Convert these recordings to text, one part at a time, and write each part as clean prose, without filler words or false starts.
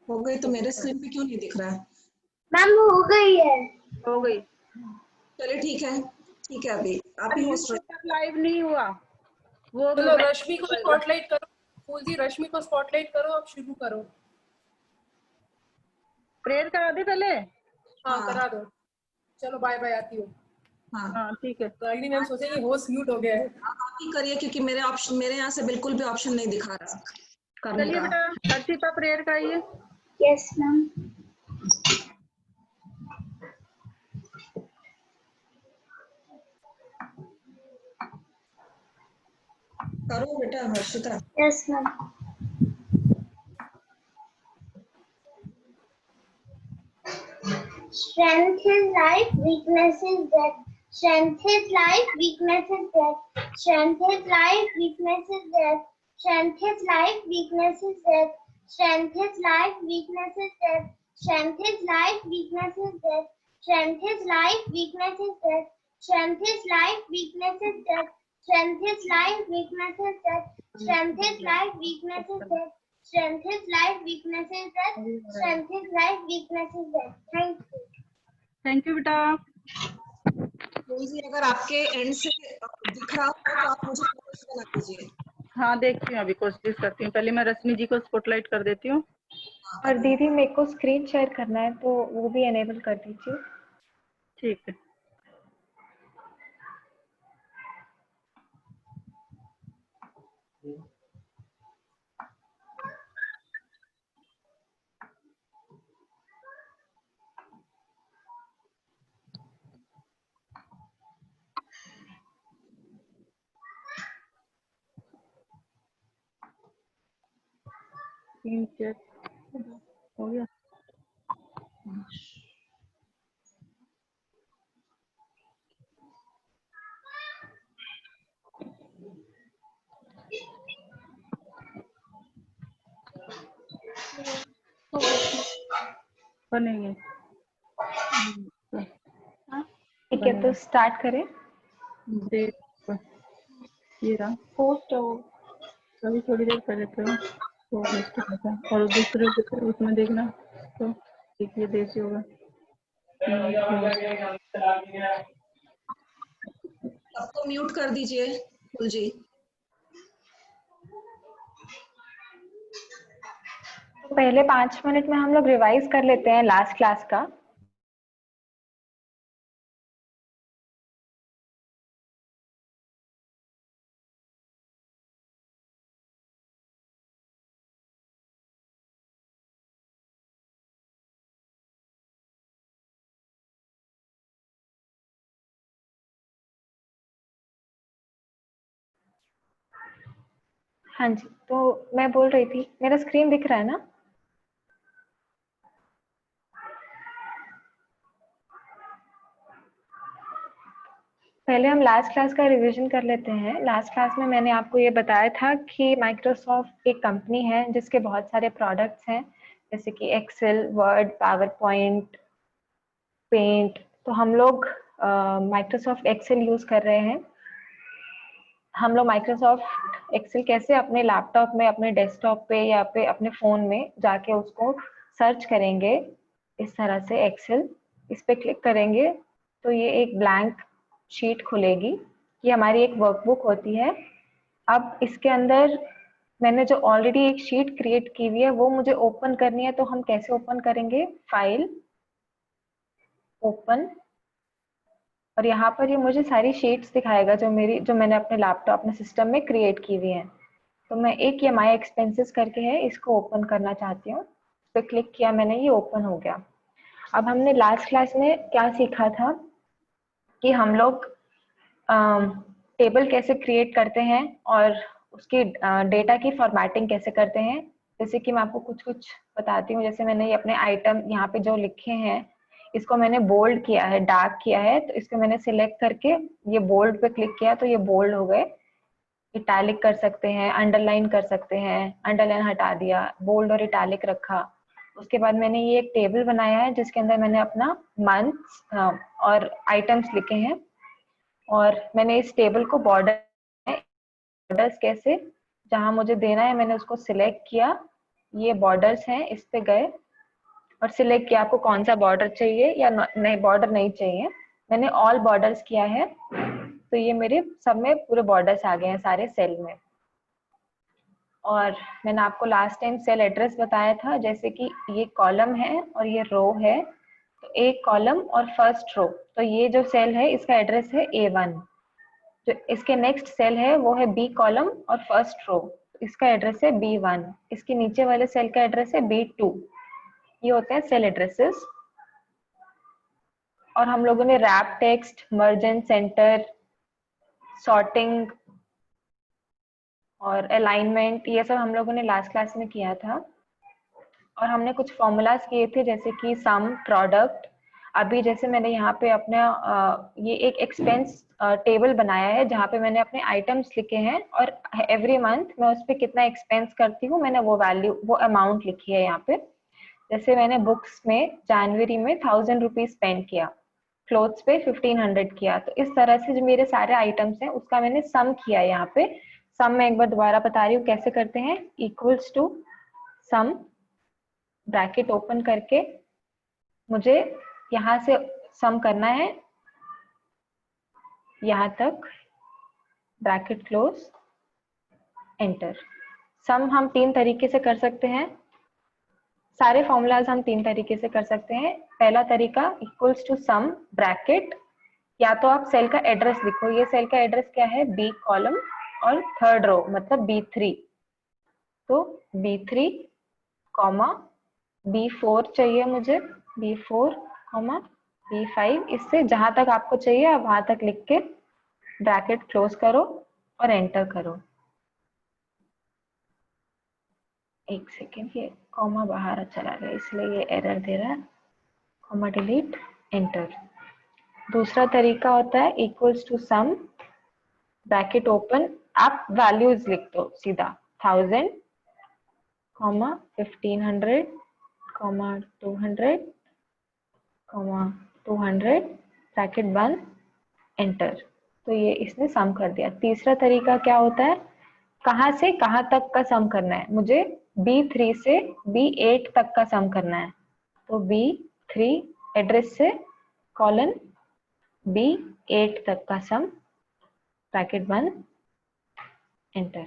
हो गई तो मेरे स्क्रीन पे क्यों नहीं दिख रहा है? मैम हो गई है। हो गई। चलिए ठीक है अभी आप ही होस्ट रहिए। लाइव नहीं हुआ वो। चलो रश्मि को स्पॉटलाइट करो। फूल जी रश्मि को स्पॉटलाइट करो, अब शुरू करो। प्रेयर करा दे पहले। हाँ करा दो। चलो बाय बाय, आती हूँ। हाँ ठीक है। तो अगली मैम सोचेंगे होस्ट म्यूट हो गया है। आप ही करिए क्योंकि मेरे यहाँ से बिल्कुल भी ऑप्शन नहीं दिखा रहा करने चलिए का। बेटा हर्षिता प्रेयर कराइए। Yes ma'am. करो बेटा Harshita. Yes ma'am. Strength is life, weakness is death. Strength is life, weakness is death. Strength is life, weakness is death. Strength is life, weakness is death. Strength is life, weakness is death. Strength is life, weakness is death. Strength is life, weakness is death. Strength is life, weakness is death. Strength is life, weakness is death. Strength is life, weakness is death. Strength is life, weakness is death. Strength is life, weakness is death. Thank you. Thank you बेटा। जी अगर आपके and से दिख रहा हो तो आप मुझे होस्ट बना दीजिए। हाँ देखती हूँ, अभी कोशिश करती हूँ। पहले मैं रश्मि जी को स्पॉटलाइट कर देती हूँ। और दीदी मेरे को स्क्रीन शेयर करना है तो वो भी एनेबल कर दीजिए। ठीक है। स्क्रीन शेयर हो गया। बनेंगे। ठीक है तो स्टार्ट करें। ये रहा पोस्ट हो अभी थोड़ी देर पहले तो होस्ट था और दूसरे उसमें देखना तो देखिए देसी होगा। सबको म्यूट कर दीजिए फूल जी। तो पहले 5 मिनट में हम लोग रिवाइज कर लेते हैं लास्ट क्लास का। हाँ जी तो मैं बोल रही थी मेरा स्क्रीन दिख रहा है ना? पहले हम लास्ट क्लास का रिवीजन कर लेते हैं। लास्ट क्लास में मैंने आपको ये बताया था कि माइक्रोसॉफ्ट एक कंपनी है जिसके बहुत सारे प्रोडक्ट्स हैं जैसे कि Excel, Word, PowerPoint, paint. तो हम लोग माइक्रोसॉफ्ट एक्सेल यूज कर रहे हैं। हम लोग माइक्रोसॉफ्ट एक्सेल कैसे अपने लैपटॉप में, अपने डेस्कटॉप पे या पे अपने फोन में जाके उसको सर्च करेंगे। इस तरह से एक्सेल, इस पे क्लिक करेंगे तो ये एक ब्लैंक शीट खुलेगी। ये हमारी एक वर्कबुक होती है। अब इसके अंदर मैंने जो ऑलरेडी एक शीट क्रिएट की हुई है वो मुझे ओपन करनी है। तो हम कैसे ओपन करेंगे? फाइल, ओपन, और यहाँ पर ये मुझे सारी शीट्स दिखाएगा जो मैंने अपने लैपटॉप अपने सिस्टम में क्रिएट की हुई है। तो मैं एक ये माई एक्सपेंसेस करके है, इसको ओपन करना चाहती हूँ। इस पर क्लिक किया मैंने, ये ओपन हो गया। अब हमने लास्ट क्लास में क्या सीखा था कि हम लोग टेबल कैसे क्रिएट करते हैं और उसकी डेटा की फॉर्मेटिंग कैसे करते हैं। जैसे कि मैं आपको कुछ कुछ बताती हूँ। जैसे मैंने ये अपने आइटम यहाँ पे जो लिखे हैं इसको मैंने बोल्ड किया है, डार्क किया है। तो इसको मैंने सिलेक्ट करके ये बोल्ड पे क्लिक किया तो ये बोल्ड हो गए। इटैलिक कर सकते हैं, अंडरलाइन कर सकते हैं, अंडरलाइन हटा दिया, बोल्ड और इटैलिक रखा। उसके बाद मैंने ये एक टेबल बनाया है जिसके अंदर मैंने अपना मंथ्स और आइटम्स लिखे हैं। और मैंने इस टेबल को बॉर्डर्स कैसे जहां मुझे देना है मैंने उसको सिलेक्ट किया, ये बॉर्डर्स हैं, इस पे गए और सिलेक्ट किया आपको कौन सा बॉर्डर चाहिए या नहीं बॉर्डर नहीं चाहिए। मैंने ऑल बॉर्डर्स किया है, तो ये मेरे सब में पूरे बॉर्डर्स आ गए हैं सारे सेल में। और मैंने आपको लास्ट टाइम सेल एड्रेस बताया था, जैसे कि ये कॉलम है और ये रो है, तो एक कॉलम और फर्स्ट रो, तो ये जो सेल है इसका एड्रेस है A1। जो इसके नेक्स्ट सेल है वो है B कॉलम और फर्स्ट रो, इसका एड्रेस है B1। इसके नीचे वाले सेल का एड्रेस है B2। ये होते हैं सेल एड्रेसेस। और हम लोगों ने wrap text, merge and centre, sorting और अलाइनमेंट, ये सब हम लोगों ने लास्ट क्लास में किया था। और हमने कुछ फॉर्मूलाज किए थे, जैसे कि सम, प्रोडक्ट। अभी जैसे मैंने यहाँ पे अपना ये एक एक्सपेंस टेबल बनाया है जहाँ पे मैंने अपने आइटम्स लिखे हैं और एवरी मंथ मैं उस पर कितना एक्सपेंस करती हूँ मैंने वो वैल्यू, वो अमाउंट लिखी है यहाँ पे। जैसे मैंने बुक्स में जनवरी में 1000 रुपीज स्पेंड किया, क्लोथ्स पे 1500 किया। तो इस तरह से जो मेरे सारे आइटम्स हैं उसका मैंने सम किया यहाँ पे। सम मैं एक बार दोबारा बता रही हूँ कैसे करते हैं। Equals to sum, bracket open करके मुझे यहाँ से सम करना है यहाँ तक, ब्रैकेट क्लोज, एंटर। सम हम 3 तरीके से कर सकते हैं, सारे फॉर्मूलाज हम 3 तरीके से कर सकते हैं। पहला तरीका इक्वल्स टू सम ब्रैकेट, या तो आप सेल का एड्रेस लिखो, ये सेल का एड्रेस क्या है B कॉलम और थर्ड रो मतलब B3, तो B3 कॉमा B4 चाहिए मुझे, B4 कॉमा B5, इससे जहां तक आपको चाहिए आप वहां तक लिख के ब्रैकेट क्लोज करो और एंटर करो। एक सेकेंड, ये कॉमा बाहर चला गया इसलिए ये एरर दे रहा है। Comma delete, enter. दूसरा तरीका होता है equals to sum, bracket open, आप वैल्यूज लिख दो सीधा, 1000 कॉमा 1500 कॉमा 200 कॉमा 200, ब्रैकेट बंद, एंटर। तो ये इसने सम कर दिया। तीसरा तरीका क्या होता है, कहाँ से कहाँ तक का सम करना है, मुझे B3 से B8 तक का सम करना है, तो B3 एड्रेस से कॉलन B8 तक का सम, ब्रैकेट बंद, एंटर।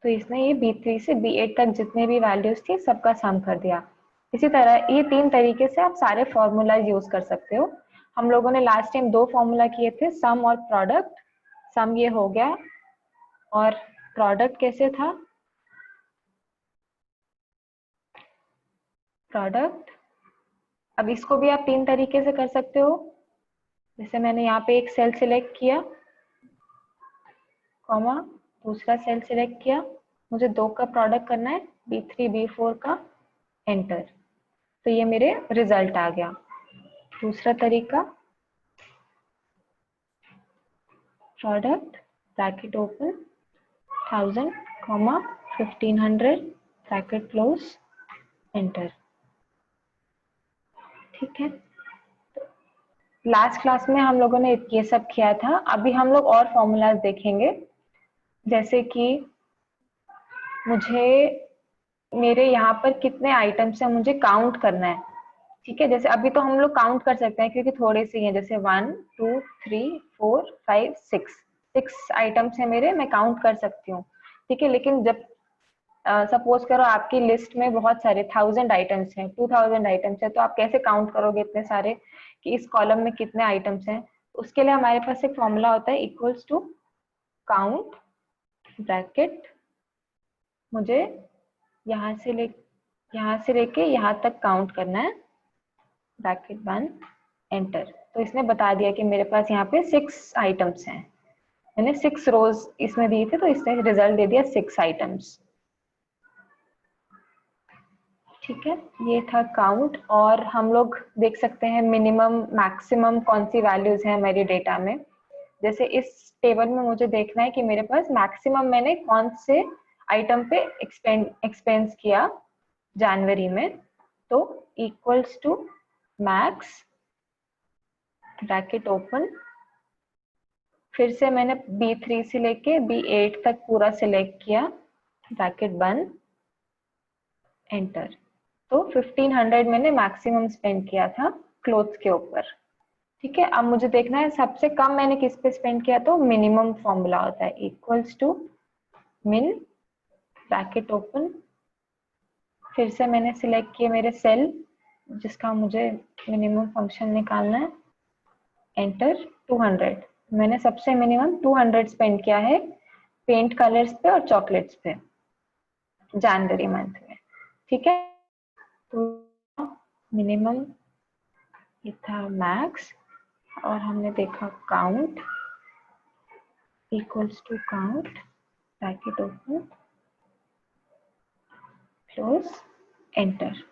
तो इसने ये B3 से B8 तक जितने भी वैल्यूज थी सबका सम कर दिया। इसी तरह ये 3 तरीके से आप सारे फॉर्मूला यूज कर सकते हो। हम लोगों ने लास्ट टाइम 2 फॉर्मूला किए थे, सम और प्रोडक्ट। सम ये हो गया और प्रोडक्ट कैसे था, प्रोडक्ट, अब इसको भी आप 3 तरीके से कर सकते हो। जैसे मैंने यहाँ पे एक सेल सिलेक्ट किया, कॉमा दूसरा सेल सिलेक्ट किया, मुझे 2 का प्रोडक्ट करना है, B3 B4 का, एंटर। तो ये मेरे रिजल्ट आ गया। दूसरा तरीका, product bracket open 1000 comma 1500 bracket close, enter. ठीक है, लास्ट क्लास में हम लोगों ने ये सब किया था। अभी हम लोग और फॉर्मूलाज देखेंगे, जैसे कि मुझे मेरे यहाँ पर कितने आइटम्स हैं मुझे काउंट करना है। ठीक है, जैसे अभी तो हम लोग काउंट कर सकते हैं क्योंकि थोड़े से हैं, जैसे 1 2 3 4 5 6 आइटम्स है मेरे, मैं काउंट कर सकती हूँ। ठीक है, लेकिन जब सपोज करो आपकी लिस्ट में बहुत सारे 1000 आइटम्स हैं, 2000 आइटम्स हैं, तो आप कैसे काउंट करोगे इतने सारे कि इस कॉलम में कितने आइटम्स हैं। उसके लिए हमारे पास एक फॉर्मूला होता है इक्वल्स टू काउंट ब्रैकेट, मुझे यहाँ से लेके यहाँ तक काउंट करना है, ब्रैकेट बंद, एंटर। तो इसने बता दिया कि मेरे पास यहाँ पे 6 आइटम्स हैं, मैंने 6 रोज इसमें दिए थे, तो इसने रिजल्ट दे दिया 6 आइटम्स। ठीक है, ये था काउंट। और हम लोग देख सकते हैं मिनिमम मैक्सिमम कौन सी वैल्यूज हैं मेरे डेटा में। जैसे इस टेबल में मुझे देखना है कि मेरे पास मैक्सिमम मैंने कौन से आइटम पे एक्सपेंस किया जनवरी में, तो equals to max, bracket open, फिर से मैंने B3 से लेके B8 तक पूरा सिलेक्ट किया, ब्रैकेट बंद, एंटर। तो 1500 मैंने मैक्सिमम स्पेंड किया था क्लोथ्स के ऊपर। ठीक है, अब मुझे देखना है सबसे कम मैंने किस पे स्पेंड किया, तो मिनिमम फॉर्मूला होता है इक्वल्स टू मिन ब्रैकेट ओपन, फिर से मैंने सिलेक्ट किए मेरे सेल जिसका मुझे मिनिमम फंक्शन निकालना है, एंटर 200। मैंने सबसे मिनिमम 200 स्पेंड किया है पेंट कलर्स पे और चॉकलेट्स पे जनवरी मंथ में। ठीक है, तो मिनिमम ये था मैक्स, और हमने देखा count equals to count bracket open close enter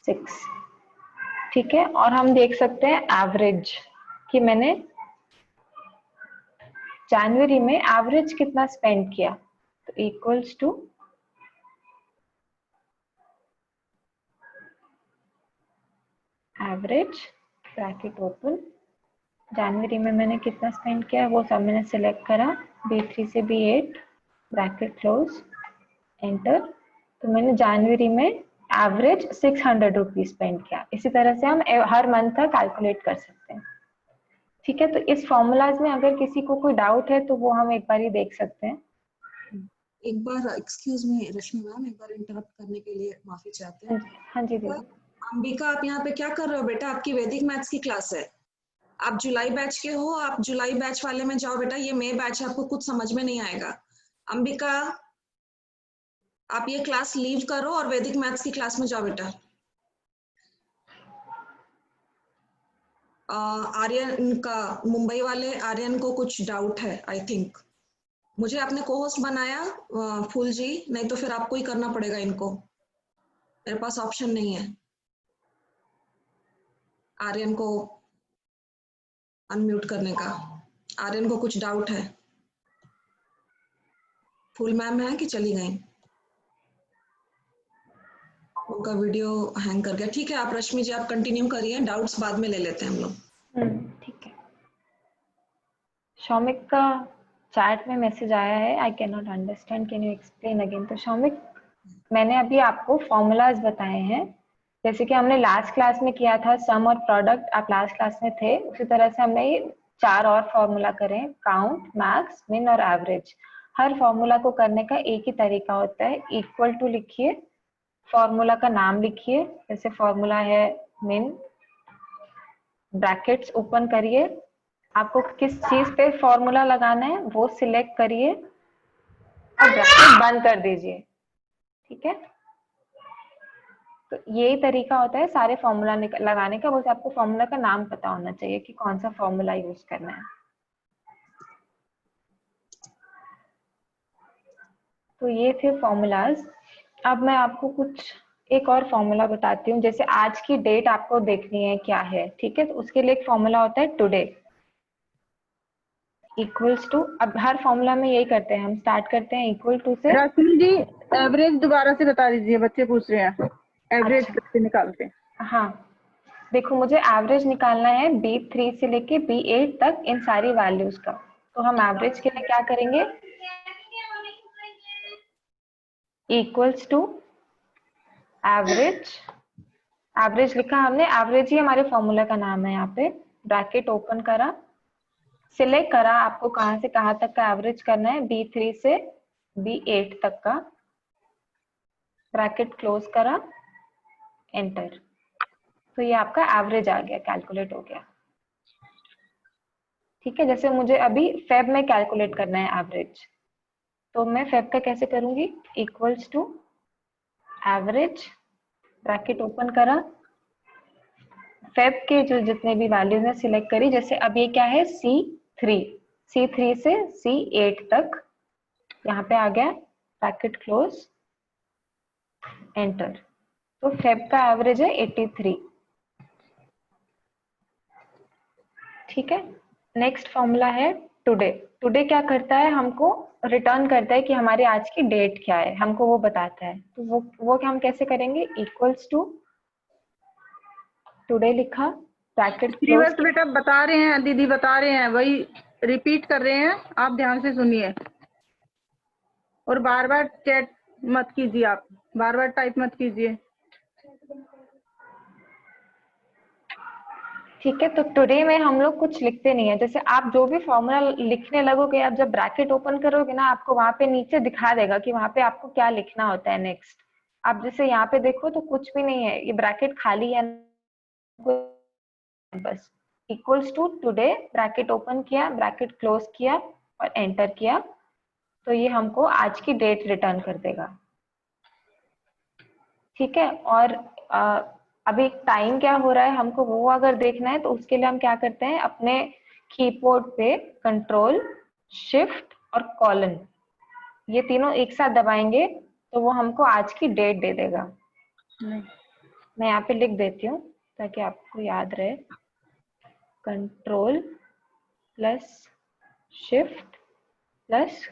6। ठीक है, और हम देख सकते हैं एवरेज कि मैंने जनवरी में एवरेज कितना स्पेंड किया, तो equals to average bracket open, जनवरी में मैंने कितना स्पेंड किया वो सब मैंने सिलेक्ट करा, B3 से B8 ब्रैकेट क्लोज एंटर। तो मैंने जनवरी में एवरेज 600 रुपीज स्पेंड किया। इसी तरह से हम हर मंथ का कैलकुलेट कर सकते हैं। ठीक है, तो इस फॉर्मूलाज में अगर किसी को कोई डाउट है तो वो हम एक बार ही देख सकते हैं। एक बार एक्सक्यूज मी रश्मि मैम, एक बार इंटरप्ट करने के लिए माफी चाहते हैं। हाँ जी दीदी। अंबिका, आप यहाँ पे क्या कर रहे हो बेटा? आपकी वैदिक मैथ्स की क्लास है, आप जुलाई बैच के हो, आप जुलाई बैच वाले में जाओ बेटा, ये मई बैच है, आपको कुछ समझ में नहीं आएगा। अंबिका, आप ये क्लास लीव करो और वैदिक मैथ्स की क्लास में जाओ बेटा। आर्यन का, मुंबई वाले आर्यन को कुछ डाउट है आई थिंक। मुझे आपने को होस्ट बनाया फूल जी, नहीं तो फिर आपको ही करना पड़ेगा इनको, मेरे पास ऑप्शन नहीं है। आर्यन को अनम्यूट करने का। आर्यन को कुछ डाउट है। फूल मैम है कि चली गई? उनका वीडियो हैंग कर गया। ठीक है, आप रश्मि जी आप कंटिन्यू करिए, डाउट्स बाद में ले लेते हैं हम लोग। ठीक है। शौमिक का चैट में मैसेज आया है, I can not understand, can you explain again. तो शौमिक, मैंने अभी आपको फॉर्मूलाज बताए हैं, जैसे कि हमने लास्ट क्लास में किया था सम और प्रोडक्ट, आप लास्ट क्लास में थे, उसी तरह से हमने ये 4 और फॉर्मूला करें, काउंट, मैक्स, मिन और एवरेज। हर फॉर्मूला को करने का एक ही तरीका होता है, इक्वल टू लिखिए, फॉर्मूला का नाम लिखिए, जैसे फॉर्मूला है मिन, ब्रैकेट्स ओपन करिए, आपको किस चीज पे फॉर्मूला लगाना है वो सिलेक्ट करिए और ब्रैकेट बंद कर दीजिए। ठीक है, तो यही तरीका होता है सारे फॉर्मूला लगाने का, बस आपको फॉर्मूला का नाम पता होना चाहिए कि कौन सा फॉर्मूला यूज करना है। तो ये थे फॉर्मूलाज। अब मैं आपको कुछ एक और फॉर्मूला बताती हूँ, जैसे आज की डेट आपको देखनी है क्या है। ठीक है, तो उसके लिए एक फॉर्मूला होता है टुडे इक्वल्स टू, अब हर फॉर्मूला में यही करते हैं हम, स्टार्ट करते हैं इक्वल टू से। रश्मि जी एवरेज दोबारा से बता दीजिए, बच्चे पूछ रहे हैं एवरेज अच्छा। कैसे निकालते हैं। हाँ, देखो मुझे एवरेज निकालना है B3 से लेके B8 तक इन सारी वैल्यूज का। तो हम एवरेज के लिए क्या करेंगे, इक्वल्स टू एवरेज, एवरेज लिखा हमने, एवरेज ही हमारे फॉर्मूला का नाम है। यहाँ पे ब्रैकेट ओपन करा, सिलेक्ट करा आपको कहाँ से कहाँ तक का एवरेज करना है, B3 से B8 तक का, ब्रैकेट क्लोज करा, एंटर। तो ये आपका एवरेज आ गया, कैलकुलेट हो गया। ठीक है, जैसे मुझे अभी फेब में कैलकुलेट करना है एवरेज, तो मैं फेब का कैसे करूंगी, equals to average, bracket open करा, फेब के जो जितने भी वैल्यूज हैं सिलेक्ट करी, जैसे अब ये क्या है C3 से C8 तक, यहाँ पे आ गया, ब्रैकेट क्लोज, एंटर। तो फेब का एवरेज है 83। ठीक है, नेक्स्ट फॉर्मूला है टुडे। टुडे क्या करता है, हमको रिटर्न करता है कि हमारी आज की डेट क्या है, हमको वो बताता है। तो वो हम कैसे करेंगे, इक्वल्स टू टुडे लिखा, ब्रैकेट क्लोज। रिवर्स बेटा बता रहे हैं, दीदी बता रहे हैं, वही रिपीट कर रहे हैं, आप ध्यान से सुनिए और बार बार चैट मत कीजिए आप। बार बार टाइप मत कीजिए। ठीक है, तो टुडे में हम लोग कुछ लिखते नहीं है। जैसे आप जो भी फॉर्मूला लिखने लगोगे, आप जब ब्रैकेट ओपन करोगे ना, आपको वहां पे नीचे दिखा देगा कि वहां पे आपको क्या लिखना होता है नेक्स्ट। आप जैसे यहाँ पे देखो तो कुछ भी नहीं है, ये ब्रैकेट खाली है, बस equals to today, bracket open किया, ब्रैकेट क्लोज किया और एंटर किया, तो ये हमको आज की डेट रिटर्न कर देगा। ठीक है, और अभी टाइम क्या हो रहा है हमको वो अगर देखना है, तो उसके लिए हम क्या करते हैं, अपने कीबोर्ड पे कंट्रोल शिफ्ट और कॉलन ये तीनों एक साथ दबाएंगे तो वो हमको आज की डेट दे देगा। नहीं, मैं यहाँ पे लिख देती हूँ ताकि आपको याद रहे, control plus shift plus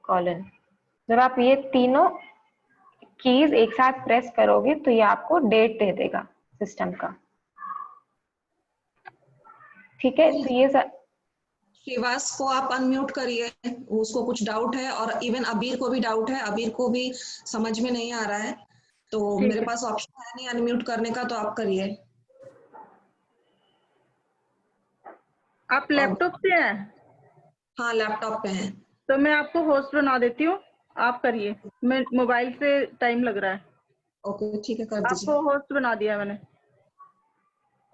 colon. जब आप ये तीनों कीज एक साथ प्रेस करोगे तो ये आपको डेट दे देगा सिस्टम का। ठीक है, तो ये श्रीवास को आप अनम्यूट करिए, उसको कुछ डाउट है, और इवन अबीर को भी डाउट है, अबीर को भी समझ में नहीं आ रहा है, तो ठीक मेरे है। पास ऑप्शन है नहीं अनम्यूट करने का, तो आप करिए। आप लैपटॉप से हैं? हाँ, लैपटॉप पे हैं। तो मैं आपको होस्ट बना देती हूँ, आप करिए। मैं मोबाइल से टाइम लग रहा है। ओके, ठीक है, कर दीजिए। आपको होस्ट बना दिया मैंने।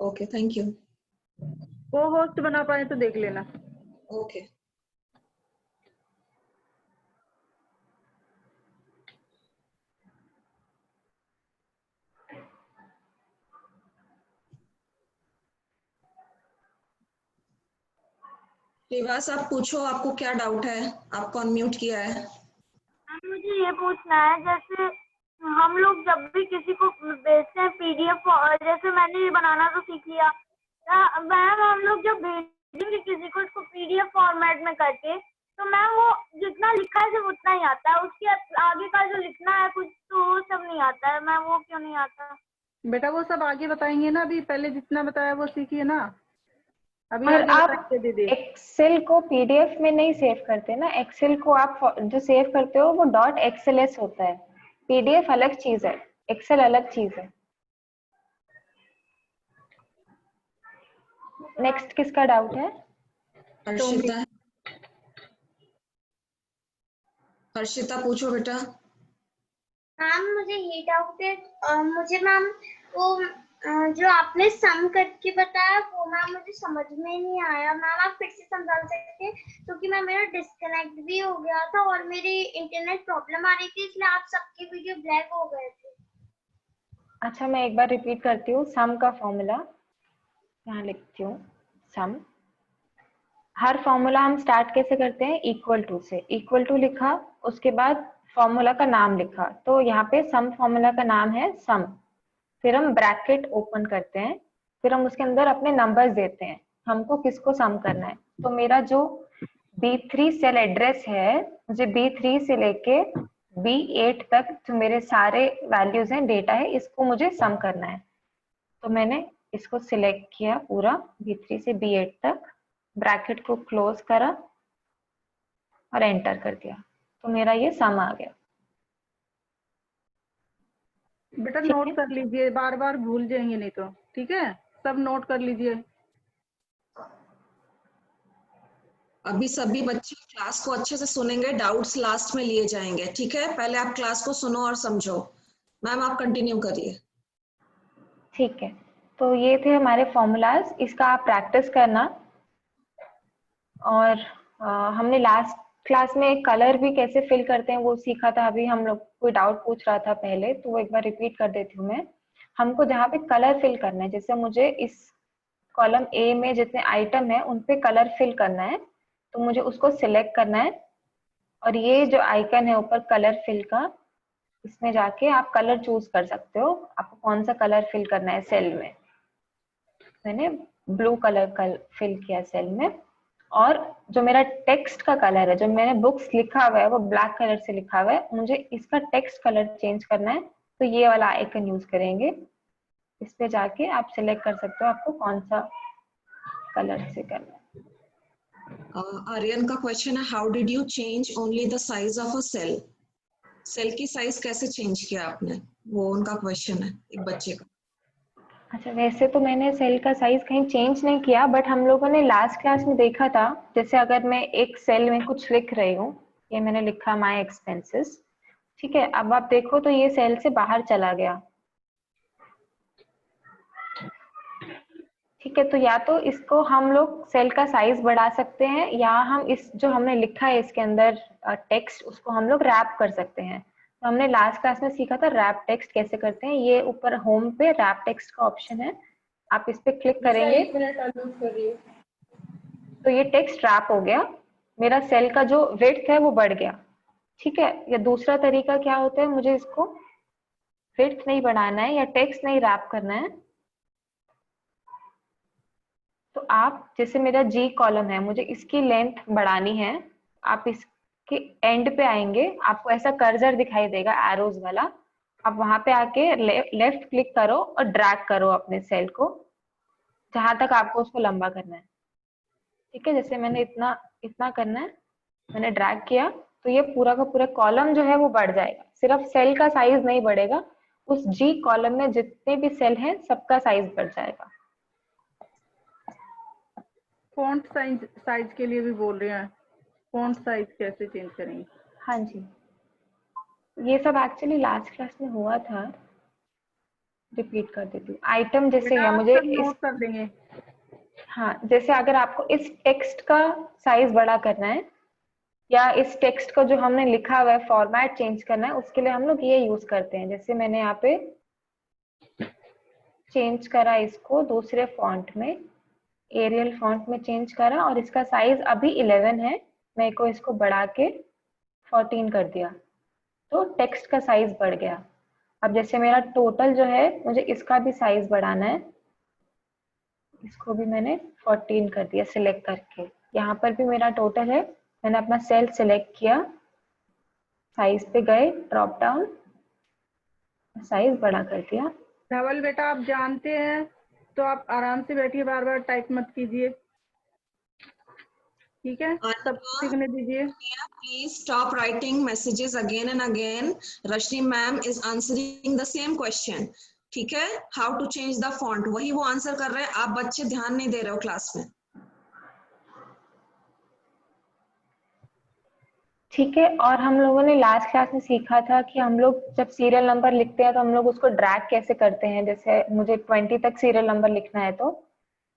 Okay, thank you. वो होस्ट बना पाए तो देख लेना। ओके। श्रीवास, आप पूछो, आपको क्या डाउट है? आपको अनम्यूट किया है। मुझे ये पूछना है, जैसे हम लोग जब भी किसी को भेजते हैं पीडीएफ, जैसे मैंने ये बनाना तो सीख लिया मैम, हम लोग जब भेजेंगे किसी को इसको पीडीएफ फॉर्मेट में करके, तो मैम वो जितना लिखा है सिर्फ उतना ही आता है, उसके आगे का जो लिखना है कुछ तो वो सब नहीं आता है। मैम वो क्यों नहीं आता? बेटा वो सब आगे बताएंगे ना, अभी पहले जितना बताया वो सीखिए ना, अभी और आगे आप बताएंगे दीदी। एक्सेल को पीडीएफ में नहीं सेव करते ना, एक्सेल को आप जो सेव करते हो वो डॉट एक्सएलएस होता है, पीडीएफ अलग चीज है, एक्सेल अलग चीज है। नेक्स्ट किसका डाउट है? हर्षिता है। हर्षिता पूछो बेटा। मैम मुझे ये डाउट है, मुझे मैम वो जो आपने सम करके बताया वो मैम मुझे समझ में नहीं आया। मैम आप फिर से समझा सकते हैं, क्योंकि मैं मेरा डिस्कनेक्ट भी हो गया था और मेरी इंटरनेट प्रॉब्लम आ रही थी, इसलिए आप सबके वीडियो ब्लैक हो गए थे। अच्छा, मैं एक बार रिपीट करती हूँ। सम का फॉर्मूला यहाँ लिखती हूँ, सम। हर फॉर्मूला हम स्टार्ट कैसे करते हैं? इक्वल टू से। इक्वल टू लिखा, उसके बाद फॉर्मूला का नाम लिखा, तो यहाँ पे सम फॉर्मूला का नाम है सम। फिर हम ब्रैकेट ओपन करते हैं, फिर हम उसके अंदर अपने नंबर्स देते हैं, हमको किसको सम करना है। तो मेरा जो B3 सेल एड्रेस है, मुझे B3 से लेके B8 तक जो मेरे सारे वैल्यूज हैं, डेटा है, इसको मुझे सम करना है। तो मैंने इसको सिलेक्ट किया पूरा, B3 से B8 तक, ब्रैकेट को क्लोज करा और एंटर कर दिया, तो मेरा ये सम आ गया। बेटा ठीक नोट है, कर लीजिए, बार बार भूल जाएंगे नहीं तो। ठीक है, सब नोट कर लीजिए। अभी सभी बच्चे क्लास को अच्छे से सुनेंगे, डाउट्स लास्ट में लिए जाएंगे, ठीक है? पहले आप क्लास को सुनो और समझो। मैम आप कंटिन्यू करिए। ठीक है, तो ये थे हमारे फॉर्मूलाज, इसका आप प्रैक्टिस करना। और हमने लास्ट क्लास में कलर भी कैसे फिल करते हैं वो सीखा था। अभी हम लोग कोई डाउट पूछ रहा था पहले, तो वो एक बार रिपीट कर देती हूँ मैं। हमको जहाँ पे कलर फिल करना है, जैसे मुझे इस कॉलम ए में जितने आइटम है उन पे कलर फिल करना है, तो मुझे उसको सिलेक्ट करना है, और ये जो आइकन है ऊपर कलर फिल का, इसमें जाके आप कलर चूज कर सकते हो, आपको कौन सा कलर फिल करना है सेल में। मैंने ब्लू कलर फिल किया सेल में, और जो मेरा टेक्स्ट का कलर है, जो मैंने बुक्स लिखा हुआ है वो ब्लैक कलर से लिखा हुआ है, मुझे इसका टेक्स्ट कलर चेंज करना है, तो ये वाला आइकन यूज करेंगे। इस पे जाके आप सिलेक्ट कर सकते हो आपको कौन सा कलर से करना है। आर्यन का क्वेश्चन है, how did you change only the size of a cell? Cell की साइज कैसे चेंज किया आपने, वो उनका क्वेश्चन है एक बच्चे का। अच्छा, वैसे तो मैंने सेल का साइज कहीं चेंज नहीं किया, बट हम लोगों ने लास्ट क्लास में देखा था, जैसे अगर मैं एक सेल में कुछ लिख रही हूँ, ये मैंने लिखा माय एक्सपेंसेस, ठीक है, अब आप देखो तो ये सेल से बाहर चला गया, ठीक है, तो या तो इसको हम लोग सेल का साइज बढ़ा सकते हैं, या हम इस जो हमने लिखा है इसके अंदर टेक्स्ट, उसको हम लोग रैप कर सकते हैं। तो हमने लास्ट क्लास में सीखा था रैप टेक्स्ट कैसे करते हैं। ये ऊपर होम पे रैप टेक्स्ट का ऑप्शन है, आप इस पे क्लिक करेंगे 1 मिनट अनम्यूट कर रही हूँ। तो ये टेक्स्ट रैप हो गया, मेरा सेल का जो विड्थ है वो बढ़ गया, ठीक है। या दूसरा तरीका क्या होता है, मुझे इसको विड्थ नहीं बढ़ाना है या टेक्स्ट नहीं रैप करना है, तो आप जैसे मेरा जी कॉलम है, मुझे इसकी लेंथ बढ़ानी है, आप इसके एंड पे आएंगे, आपको ऐसा कर्सर दिखाई देगा एरोज वाला, आप वहां पे आके लेफ्ट क्लिक करो और ड्रैग करो अपने सेल को जहां तक आपको उसको लंबा करना है, ठीक है। जैसे मैंने इतना इतना करना है, मैंने ड्रैग किया तो ये पूरा का पूरा कॉलम जो है वो बढ़ जाएगा, सिर्फ सेल का साइज नहीं बढ़ेगा, उस जी कॉलम में जितने भी सेल हैं सबका साइज बढ़ जाएगा। फॉन्ट साइज के लिए भी बोल रहे हैं, फॉन्ट साइज कैसे चेंज करेंगे? हाँ जी, ये सब एक्चुअली लास्ट क्लास में हुआ था, रिपीट कर देती हूँ। आइटम जैसे बेटा है, आप मुझे सब इस, नोट कर देंगे। हाँ, जैसे अगर आपको इस टेक्स्ट का साइज बड़ा करना है या इस टेक्स्ट का जो हमने लिखा हुआ है फॉर्मेट चेंज करना है, उसके लिए हम लोग ये यूज करते हैं। जैसे मैंने यहाँ पे चेंज करा इसको दूसरे फॉन्ट में, एरियल फॉन्ट में चेंज करा, और इसका साइज अभी 11 है, मेरे को इसको बढ़ा के 14 कर दिया, तो टेक्स्ट का साइज बढ़ गया। अब जैसे मेरा टोटल जो है, मुझे इसका भी साइज बढ़ाना है, इसको भी मैंने 14 कर दिया सिलेक्ट करके। यहाँ पर भी मेरा टोटल है, मैंने अपना सेल सिलेक्ट किया, साइज पे गए, ड्रॉप डाउन, साइज बड़ा कर दिया। धवल बेटा आप जानते हैं तो आप आराम से बैठिए, बार बार टाइप मत कीजिए, ठीक है, सबको सीखने दीजिए। Please stop writing messages again and again. Rashmi ma'am is answering the same question. ठीक है, how to change the font, वही वो आंसर कर रहे हैं, आप बच्चे ध्यान नहीं दे रहे हो क्लास में। ठीक है, और हम लोगों ने लास्ट क्लास में सीखा था कि हम लोग जब सीरियल नंबर लिखते हैं तो हम लोग उसको ड्रैग कैसे करते हैं। जैसे मुझे 20 तक सीरियल नंबर लिखना है तो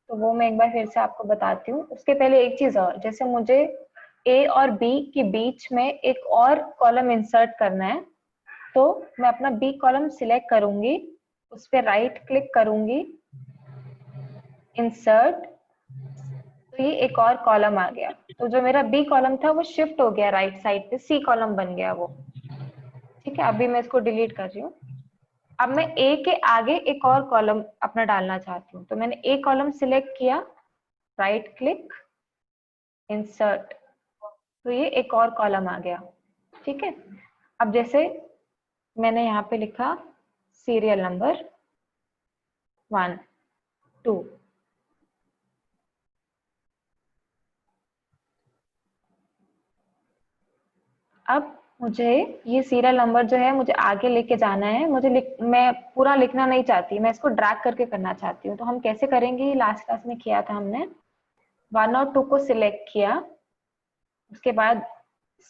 वो मैं एक बार फिर से आपको बताती हूँ। उसके पहले एक चीज और, जैसे मुझे ए और बी के बीच में एक और कॉलम इंसर्ट करना है, तो मैं अपना बी कॉलम सिलेक्ट करूंगी, उस पर राइट क्लिक करूंगी, इंसर्ट, तो ये एक और कॉलम आ गया। तो जो मेरा बी कॉलम था वो शिफ्ट हो गया राइट साइड पे, सी कॉलम बन गया वो, ठीक है। अभी मैं इसको डिलीट कर रही हूँ। अब मैं ए के आगे एक और कॉलम अपना डालना चाहती हूँ, तो मैंने ए कॉलम सिलेक्ट किया, राइट क्लिक, इंसर्ट, तो ये एक और कॉलम आ गया, ठीक है। अब जैसे मैंने यहाँ पे लिखा सीरियल नंबर 1 2, अब मुझे ये सीरियल नंबर जो है मुझे आगे लेके जाना है, मैं पूरा लिखना नहीं चाहती, मैं इसको ड्रैग करके करना चाहती हूँ। तो हम कैसे करेंगे, लास्ट क्लास में किया था हमने, 1 और 2 को सिलेक्ट किया, उसके बाद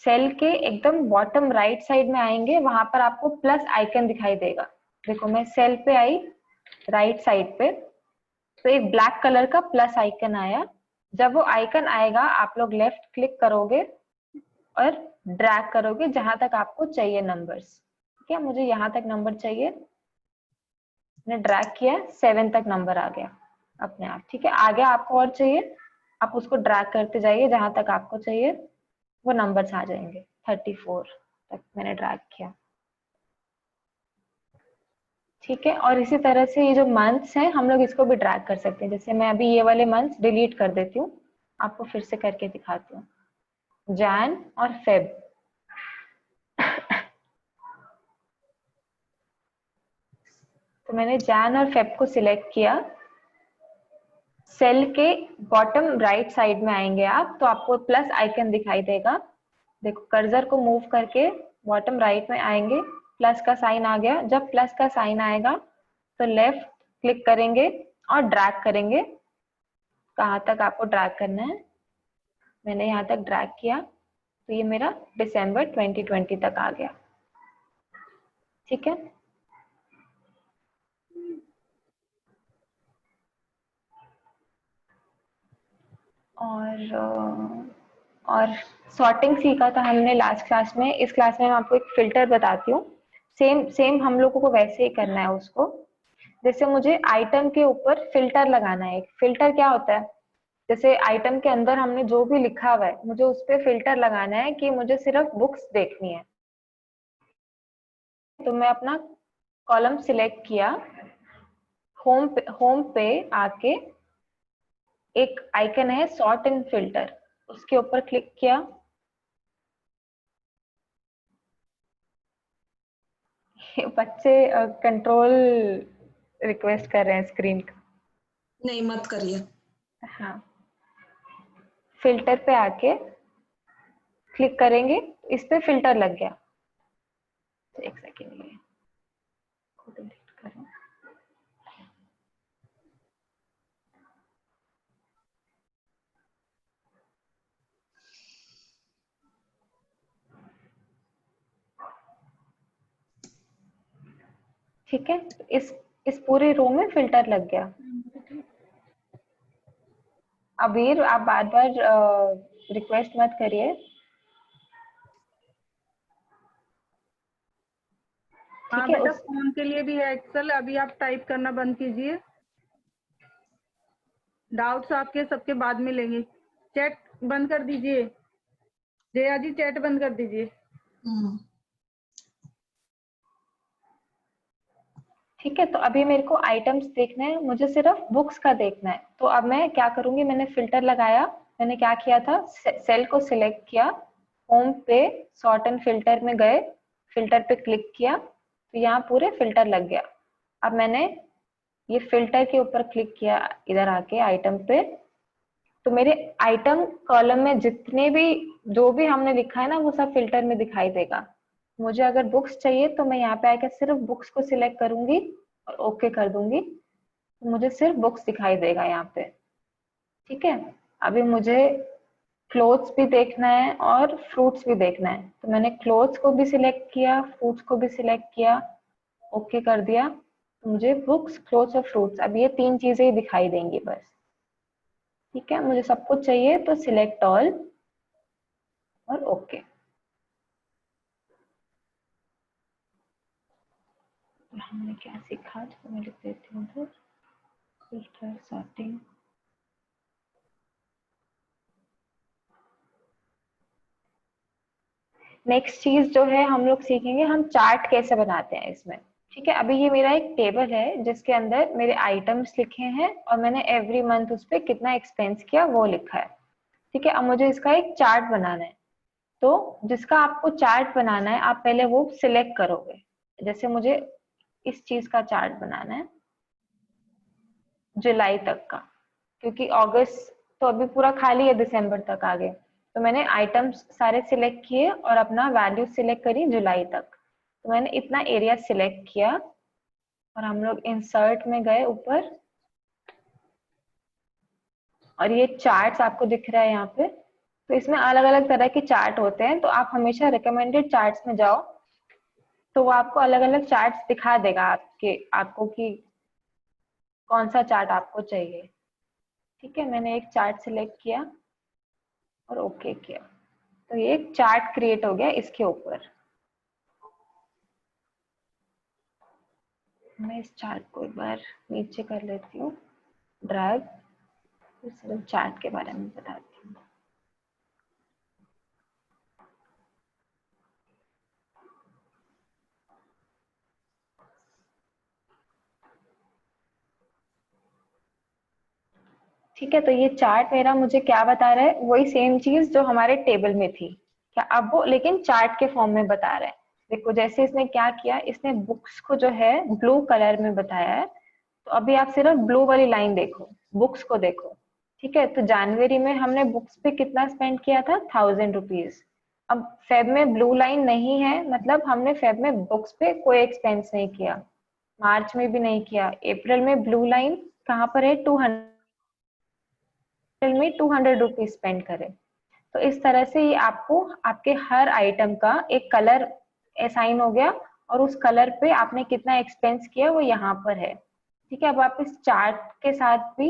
सेल के एकदम बॉटम राइट साइड में आएंगे, वहां पर आपको प्लस आइकन दिखाई देगा। देखो मैं सेल पे आई राइट साइड पे, तो एक ब्लैक कलर का प्लस आइकन आया। जब वो आइकन आएगा आप लोग लेफ्ट क्लिक करोगे और ड्रैग करोगे जहां तक आपको चाहिए नंबर्स, ठीक है। मुझे यहाँ तक नंबर चाहिए, मैंने ड्रैग किया, 7 तक नंबर आ गया अपने आप, ठीक है। आगे आपको और चाहिए, आप उसको ड्रैग करते जाइए जहां तक आपको चाहिए, वो नंबर्स आ जाएंगे। 34 तक मैंने ड्रैग किया, ठीक है। और इसी तरह से ये जो मंथ्स हैं हम लोग इसको भी ड्रैग कर सकते हैं। जैसे मैं अभी ये वाले मंथ्स डिलीट कर देती हूँ, आपको फिर से करके दिखाती हूँ, जैन और फेब। तो मैंने जैन और फेब को सिलेक्ट किया, सेल के बॉटम राइट साइड में आएंगे आप, तो आपको प्लस आइकन दिखाई देगा। देखो कर्सर को मूव करके बॉटम राइट में आएंगे, प्लस का साइन आ गया। जब प्लस का साइन आएगा तो लेफ्ट क्लिक करेंगे और ड्रैग करेंगे। कहाँ तक आपको ड्रैग करना है? मैंने यहाँ तक ड्रैग किया तो ये मेरा दिसंबर 2020 तक आ गया। ठीक है, और सॉर्टिंग सीखा था हमने लास्ट क्लास में। इस क्लास में मैं आपको एक फिल्टर बताती हूँ। सेम सेम हम लोगों को वैसे ही करना है उसको। जैसे मुझे आइटम के ऊपर फिल्टर लगाना है। फिल्टर क्या होता है? जैसे आइटम के अंदर हमने जो भी लिखा हुआ है, मुझे उस पर फिल्टर लगाना है कि मुझे सिर्फ बुक्स देखनी है। तो मैं अपना कॉलम सिलेक्ट किया, होम पे आके एक आइकन है सॉर्ट एंड फिल्टर, उसके ऊपर क्लिक किया। बच्चे कंट्रोल रिक्वेस्ट कर रहे हैं स्क्रीन का। नहीं मत करिए। हाँ, फिल्टर पे आके क्लिक करेंगे, इस पे फिल्टर लग गया। एक सेकेंड, ये खुद डिलीट करूं। ठीक है, इस पूरे रो में फिल्टर लग गया। अबीर, आप बार बार रिक्वेस्ट मत करिए। हाँ ठीक है, बेटा, फोन के लिए भी है एक्सेल। अभी आप टाइप करना बंद कीजिए, डाउट्स आपके सबके बाद में लेंगे। चैट बंद कर दीजिए, जया जी चैट बंद कर दीजिए। ठीक है, तो अभी मेरे को आइटम्स देखना है, मुझे सिर्फ बुक्स का देखना है। तो अब मैं क्या करूंगी, मैंने फिल्टर लगाया। मैंने क्या किया था, सेल को सिलेक्ट किया, होम पे सॉर्ट एंड फिल्टर में गए, फिल्टर पे क्लिक किया तो यहाँ पूरे फिल्टर लग गया। अब मैंने ये फिल्टर के ऊपर क्लिक किया, इधर आके आइटम पे, तो मेरे आइटम कॉलम में जितने भी जो भी हमने लिखा है ना, वो सब फिल्टर में दिखाई देगा। मुझे अगर बुक्स चाहिए तो मैं यहाँ पे आकर सिर्फ बुक्स को सिलेक्ट करूंगी और ओके कर दूंगी, तो मुझे सिर्फ बुक्स दिखाई देगा यहाँ पे। ठीक है, अभी मुझे क्लोथ्स भी देखना है और फ्रूट्स भी देखना है, तो मैंने क्लोथ्स को भी सिलेक्ट किया, फ्रूट्स को भी सिलेक्ट किया, ओके कर दिया। तो मुझे बुक्स, क्लोथ्स और फ्रूट्स, अब ये तीन चीजें ही दिखाई देंगी बस। ठीक है, मुझे सब कुछ चाहिए तो सिलेक्ट ऑल और ओके। हमने क्या सीखा, जो मैं लिख देती हूँ उधर, फिल्टर, सॉर्टिंग। नेक्स्ट चीज जो है हम लोग सीखेंगे, हम चार्ट कैसे बनाते हैं इसमें। ठीक है, अभी ये मेरा एक टेबल है जिसके अंदर मेरे आइटम्स लिखे हैं और मैंने एवरी मंथ उस पर कितना एक्सपेंस किया वो लिखा है। ठीक है, अब मुझे इसका एक चार्ट बनाना है। तो जिसका आपको चार्ट बनाना है, आप पहले वो सिलेक्ट करोगे। जैसे मुझे इस चीज का चार्ट बनाना है जुलाई तक का, क्योंकि अगस्त तो अभी पूरा खाली है, दिसंबर तक आगे। तो मैंने आइटम्स सारे सिलेक्ट किए और अपना वैल्यू सिलेक्ट करी जुलाई तक। तो मैंने इतना एरिया सिलेक्ट किया और हम लोग इंसर्ट में गए ऊपर, और ये चार्ट्स आपको दिख रहा है यहाँ पे। तो इसमें अलग अलग तरह के चार्ट होते हैं, तो आप हमेशा रिकमेंडेड चार्ट्स में जाओ, तो वो आपको अलग अलग चार्ट्स दिखा देगा आपको कि कौन सा चार्ट आपको चाहिए। ठीक है, मैंने एक चार्ट सिलेक्ट किया और ओके किया, तो ये एक चार्ट क्रिएट हो गया इसके ऊपर। मैं इस चार्ट को एक बार नीचे कर लेती हूँ, ड्रैग, फिर सिर्फ चार्ट के बारे में बताती हूँ। ठीक है, तो ये चार्ट मेरा मुझे क्या बता रहा है, वही सेम चीज जो हमारे टेबल में थी, क्या अब वो लेकिन चार्ट के फॉर्म में बता रहा है। देखो, जैसे इसने क्या किया, इसने बुक्स को जो है ब्लू कलर में बताया है। तो अभी आप सिर्फ ब्लू वाली लाइन देखो, बुक्स को देखो। ठीक है, तो जनवरी में हमने बुक्स पे कितना स्पेंड किया था, 1000 रुपीज। अब फेब में ब्लू लाइन नहीं है, मतलब हमने फेब में बुक्स पे कोई एक्सपेंस नहीं किया, मार्च में भी नहीं किया। अप्रैल में ब्लू लाइन कहाँ पर है, 200 में 200 रुपीज स्पेंड करें। तो इस तरह से ये आपको आपके हर आइटम का एक कलर असाइन हो गया, और उस कलर पे आपने कितना एक्सपेंस किया वो यहाँ पर है। ठीक है, अब आप इस चार्ट के साथ भी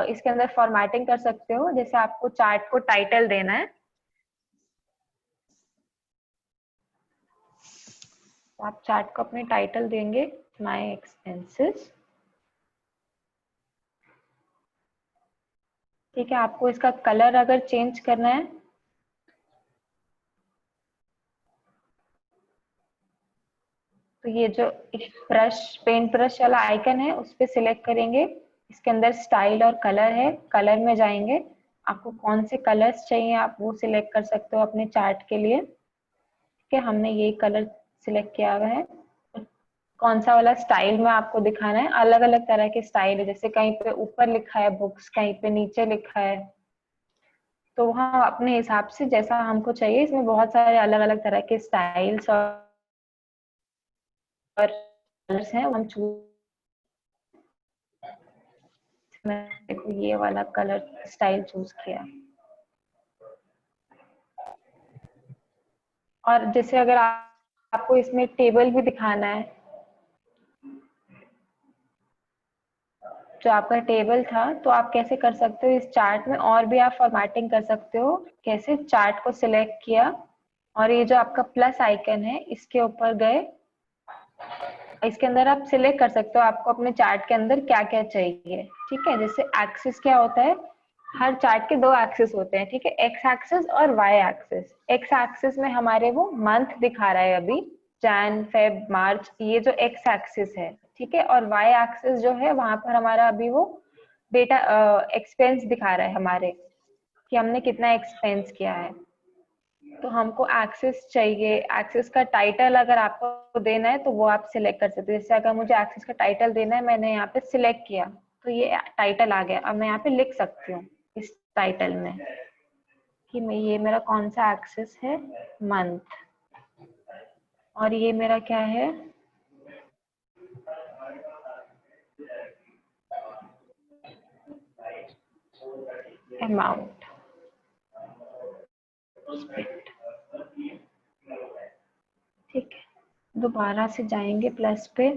इसके अंदर फॉर्मेटिंग कर सकते हो। जैसे आपको चार्ट को टाइटल देना है, तो आप चार्ट को अपने टाइटल देंगे माय एक्सपेंसेस। ठीक है, आपको इसका कलर अगर चेंज करना है तो ये जो ब्रश, पेंट ब्रश वाला आइकन है उस पर सिलेक्ट करेंगे। इसके अंदर स्टाइल और कलर है, कलर में जाएंगे, आपको कौन से कलर्स चाहिए आप वो सिलेक्ट कर सकते हो अपने चार्ट के लिए। ठीक है, हमने ये कलर सिलेक्ट किया हुआ है। कौन सा वाला स्टाइल में आपको दिखाना है, अलग अलग तरह के स्टाइल है, जैसे कहीं पे ऊपर लिखा है बुक्स, कहीं पे नीचे लिखा है, तो वहाँ अपने हिसाब से जैसा हमको चाहिए। इसमें बहुत सारे अलग अलग तरह के स्टाइल्स और कलर्स हैं, हम चूज। देखो ये वाला कलर स्टाइल चूज किया। और जैसे अगर आपको इसमें टेबल भी दिखाना है, जो आपका टेबल था, तो आप कैसे कर सकते हो, इस चार्ट में और भी आप फॉर्मेटिंग कर सकते हो। कैसे, चार्ट को सिलेक्ट किया और ये जो आपका प्लस आइकन है इसके ऊपर गए, इसके अंदर आप सिलेक्ट कर सकते हो आपको अपने चार्ट के अंदर क्या क्या चाहिए। ठीक है, जैसे एक्सिस क्या होता है, हर चार्ट के दो एक्सिस होते हैं। ठीक है, एक्स एक्सिस और वाई एक्सिस। एक्स एक्सिस में हमारे वो मंथ दिखा रहा है अभी, जैन फेब मार्च, ये जो एक्स एक्सिस है। ठीक है, और वाई एक्सिस जो है वहां पर हमारा अभी वो डेटा एक्सपेंस दिखा रहा है हमारे, कि हमने कितना एक्सपेंस किया है। तो हमको एक्सेस चाहिए, एक्सेस का टाइटल अगर आपको देना है तो वो आप सिलेक्ट कर सकते हो। जैसे अगर मुझे एक्सेस का टाइटल देना है, मैंने यहाँ पे सिलेक्ट किया तो ये टाइटल आ गया। अब मैं यहाँ पे लिख सकती हूँ इस टाइटल में कि मैं, ये मेरा कौन सा एक्सेस है, मंथ, और ये मेरा क्या है, अमाउंट। ठीक है, दोबारा से जाएंगे प्लस पे,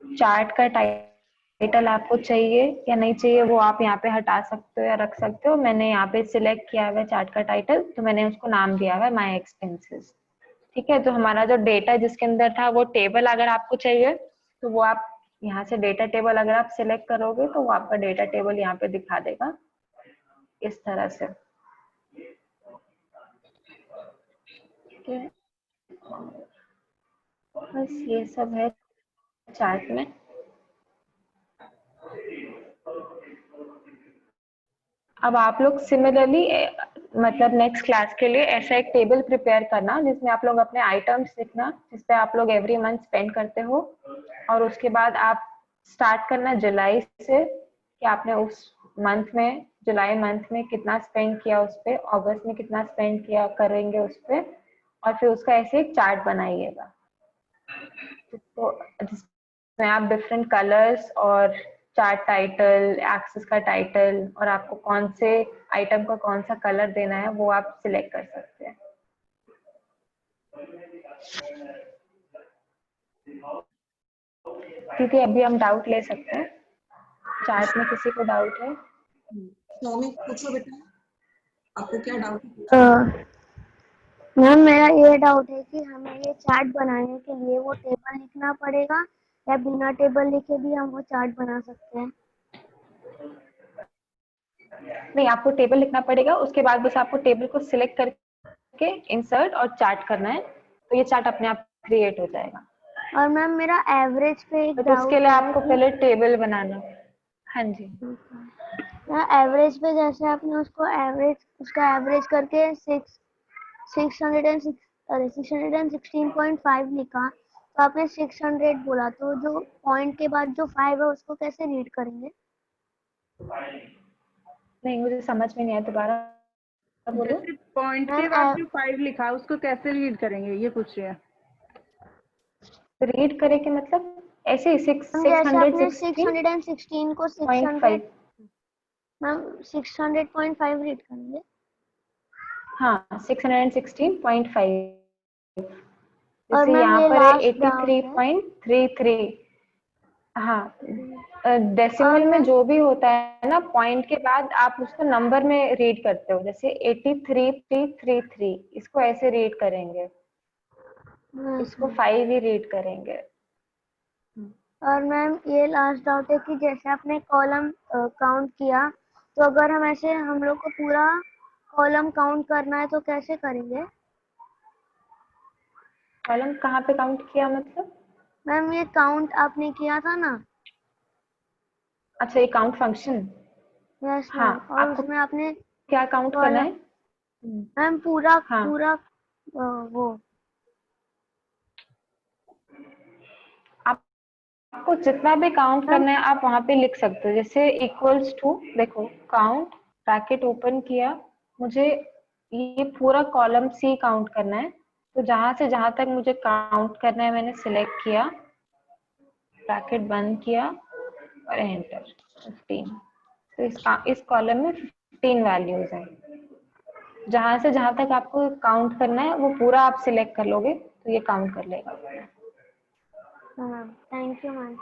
चार्ट का टाइटल आपको चाहिए या नहीं चाहिए वो आप यहाँ पे हटा सकते हो या रख सकते हो। मैंने यहाँ पे सिलेक्ट किया हुआ है चार्ट का टाइटल, तो मैंने उसको नाम दिया हुआ है माय एक्सपेंसेस। ठीक है, तो हमारा जो डेटा जिसके अंदर था वो टेबल अगर आपको चाहिए तो वो आप यहाँ से डेटा टेबल अगर आप सिलेक्ट करोगे तो वो आपका डेटा टेबल यहाँ पे दिखा देगा इस तरह से। ठीक है, बस ये सब है चार्ट में। अब आप लोग सिमिलरली मतलब नेक्स्ट क्लास के लिए ऐसा एक टेबल प्रिपेयर करना जिसमें आप लोग अपने आइटम्स लिखना जिसपे आप लोग एवरी मंथ स्पेंड करते हो, और उसके बाद आप स्टार्ट करना जुलाई से कि आपने उस मंथ में, जुलाई मंथ में कितना स्पेंड किया उस पे, अगस्त में कितना स्पेंड किया करेंगे उस पे, और फिर उसका ऐसे एक चार्ट बनाइएगा। तो जिसमें आप डिफरेंट कलर्स और चार्ट टाइटल, एक्सेस का टाइटल और आपको कौन से आइटम का कौन सा कलर देना है वो आप सिलेक्ट कर सकते हैं। क्योंकि अभी हम डाउट ले सकते हैं, चार्ट में किसी को डाउट है? नौमी पूछो बेटा, आपको क्या डाउट है? मैम मेरा ये डाउट है कि हमें ये चार्ट बनाने के लिए वो टेबल लिखना पड़ेगा या बिना टेबल लिखे भी हम वो चार्ट बना सकते हैं? नहीं, आपको टेबल लिखना पड़ेगा, उसके बाद बस आपको टेबल को सिलेक्ट करके इंसर्ट और चार्ट करना है, तो ये चार्ट अपने आप क्रिएट हो जाएगा। और मैम मेरा एवरेज पे एक तो डाउट उसके लिए है आपको कि पहले टेबल बनाना। हाँ जी, एवरेज पे जैसे आपने उसको एवरेज, उसका एवरेज करके 616.5 लिखा, तो आपने 600 बोला, तो जो पॉइंट के बाद जो 5 है उसको कैसे रीड करेंगे? नहीं मुझे समझ में नहीं आया, दोबारा अब बोलो। जैसे पॉइंट के मैम बाद जो 5 लिखा है उसको कैसे रीड करेंगे, ये पूछ रहे हैं। रीड करे के मतलब ऐसे ही जैसे आपने 616.5 616 को 600, मैम 600.5 रीड करेंगे। हाँ 616.5। और जैसे मैम यहाँ ये पर है लास्ट डाउट है। 83.33। हाँ डेसिमल में मैम जो भी होता है ना पॉइंट के बाद आप उसको नंबर में रीड करते हो, जैसे 83.33 इसको ऐसे रीड करेंगे, इसको 5 ही रीड करेंगे। और मैम ये लास्ट डाउट है कि जैसे आपने कॉलम काउंट किया, तो अगर हम ऐसे हम लोग को पूरा कॉलम काउंट करना है तो कैसे करेंगे? कॉलम कहाँ पे काउंट किया मतलब? मैम ये काउंट आपने किया था ना। अच्छा ये काउंट फंक्शन। यस हाँ मैम, और आपको उसमें आपने क्या काउंट करना है? मैम पूरा हाँ पूरा वो आपको जितना भी काउंट मैम करना है आप वहां पे लिख सकते हो, जैसे इक्वल्स टू, देखो काउंट ब्रैकेट ओपन किया, मुझे ये पूरा कॉलम सी काउंट करना है, तो जहां से जहां तक मुझे काउंट करना है मैंने सिलेक्ट किया, ब्रैकेट बंद किया और एंटर 15। तो इस कॉलम में 15 वैल्यूज हैं। जहां से जहां तक आपको काउंट करना है वो पूरा आप सिलेक्ट कर लोगे तो ये काउंट कर लेगा। Ma'am thank you ma'am.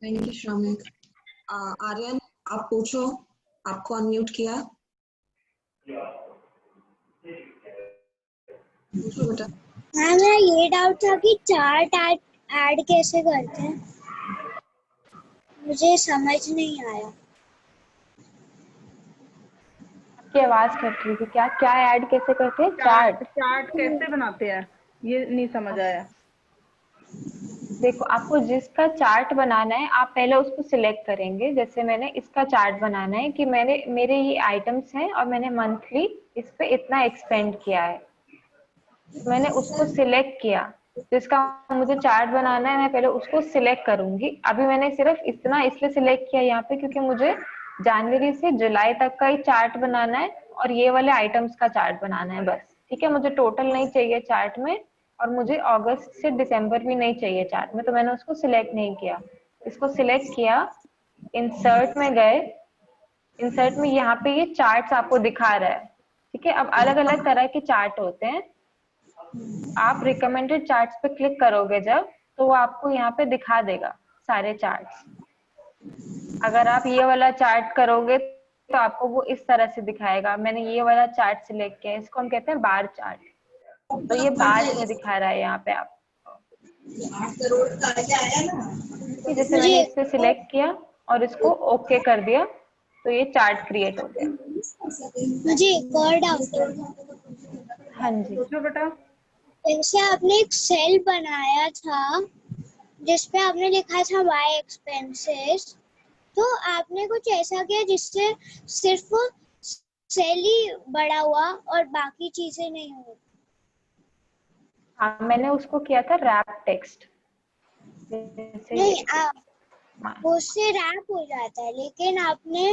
Thank you श्रमिक। आर्यन आप पूछो, आपको अनम्यूट किया, पूछो बेटा। मैम मेरा ये डाउट था कि चार्ट ऐड कैसे करते हैं, मुझे समझ नहीं आया। आपकी आवाज कट रही थी, क्या क्या ऐड कैसे करते हैं? चार्ट। चार्ट कैसे बनाते हैं ये नहीं समझ आया। देखो आपको जिसका चार्ट बनाना है आप पहले उसको सिलेक्ट करेंगे, जैसे मैंने इसका चार्ट बनाना है कि मेरे ये आइटम्स हैं और मैंने मंथली इस पे इतना एक्सपेंड किया है, मैंने उसको सिलेक्ट किया, जिसका मुझे चार्ट बनाना है मैं पहले उसको सिलेक्ट करूंगी। अभी मैंने सिर्फ इतना इसलिए सिलेक्ट किया यहाँ पे क्योंकि मुझे जनवरी से जुलाई तक का ही चार्ट बनाना है और ये वाले आइटम्स का चार्ट बनाना है बस, ठीक है। मुझे टोटल नहीं चाहिए चार्ट में, और मुझे अगस्त से दिसंबर भी नहीं चाहिए चार्ट में, तो मैंने उसको सिलेक्ट नहीं किया। इसको सिलेक्ट किया, इंसर्ट में गए, इंसर्ट में यहाँ पे ये चार्ट्स आपको दिखा रहा है, ठीक है। अब अलग अलग तरह के चार्ट होते हैं, आप रिकमेंडेड चार्ट्स पे क्लिक करोगे जब, तो वो आपको यहाँ पे दिखा देगा सारे चार्ट्स। अगर आप ये वाला चार्ट करोगे तो आपको वो इस तरह से दिखाएगा। मैंने ये वाला चार्ट सिलेक्ट किया, इसको हम कहते हैं बार चार्ट, तो ये बार में दिखा रहा है यहाँ पे आप। 8 करोड़ का क्या आया ना। जैसे मैंने इस पे सिलेक्ट किया और इसको ओके कर दिया तो ये चार्ट क्रिएट हो गया। मुझे एक और डाउट है। हाँ जी। पूछो बेटा। जैसे आपने एक सेल बनाया था जिसपे आपने लिखा था वाई एक्सपेंसेस, तो आपने कुछ ऐसा किया जिससे सिर्फ सेल ही बड़ा हुआ और बाकी चीजें नहीं हुई। हाँ मैंने उसको किया था रैप टेक्स्ट, जैसे नहीं उससे रैप हो जाता है, लेकिन आपने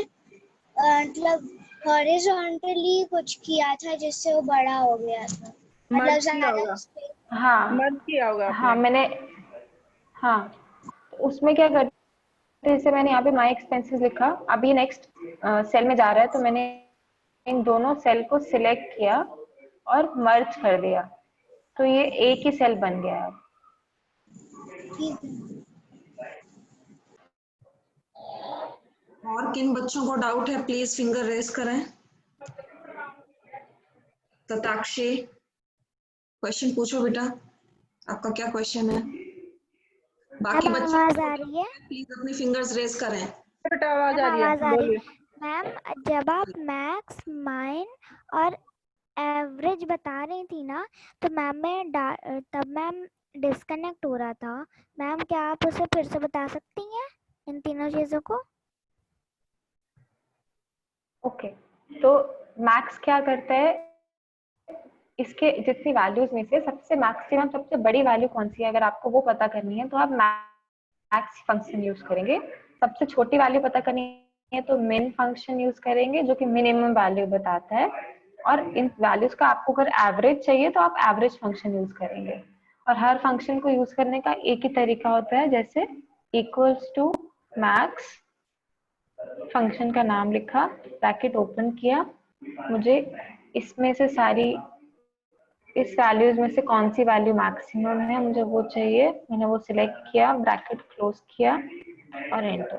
मतलब हॉरिजॉन्टली कुछ किया था जिससे वो बड़ा हो गया था, मतलब मर्ज किया होगा, हाँ मर्ज किया होगा हाँ आपने। मैंने, हाँ तो उसमें क्या करते हैं, जैसे मैंने यहाँ पे माई एक्सपेंसेस लिखा, अभी नेक्स्ट सेल में जा रहा है तो मैंने इन दोनों सेल को सिलेक्ट किया और मर्ज कर दिया, तो ये एक ही सेल बन गया है। और किन बच्चों को डाउट है प्लीज फिंगर रेज करें। तताक्षी क्वेश्चन पूछो बेटा, आपका क्या क्वेश्चन है? बाकी मैम बच्चों आवाज आ रही है? प्लीज अपनी फिंगर्स रेज करें। बेटा आवाज मैम आ रही है, आवाज आ रही बोलिए। है। मैम जब आप मैक्स माइन और एवरेज बता रही थी ना, तो तब मैम डिस्कनेक्ट हो रहा था। मैम क्या आप उसे फिर से बता सकती हैं इन तीनों चीजों को? ओके तो मैक्स क्या करता है, इसके जितनी वैल्यूज में से सबसे मैक्सिमम सबसे बड़ी वैल्यू कौन सी है, अगर आपको वो पता करनी है तो आप मैक्स फंक्शन यूज करेंगे। सबसे छोटी वैल्यू पता करनी है तो min फंक्शन यूज करेंगे जो कि मिनिमम वैल्यू बताता है, और इन वैल्यूज का आपको अगर एवरेज चाहिए तो आप एवरेज फंक्शन यूज करेंगे। और हर फंक्शन को यूज करने का एक ही तरीका होता है, जैसे इक्वल्स टू मैक्स, फंक्शन का नाम लिखा, ब्रैकेट ओपन किया, मुझे इसमें से सारी, इस वैल्यूज में से कौन सी वैल्यू मैक्सिमम है मुझे वो चाहिए, मैंने वो सिलेक्ट किया, ब्रैकेट क्लोज किया और एंटर।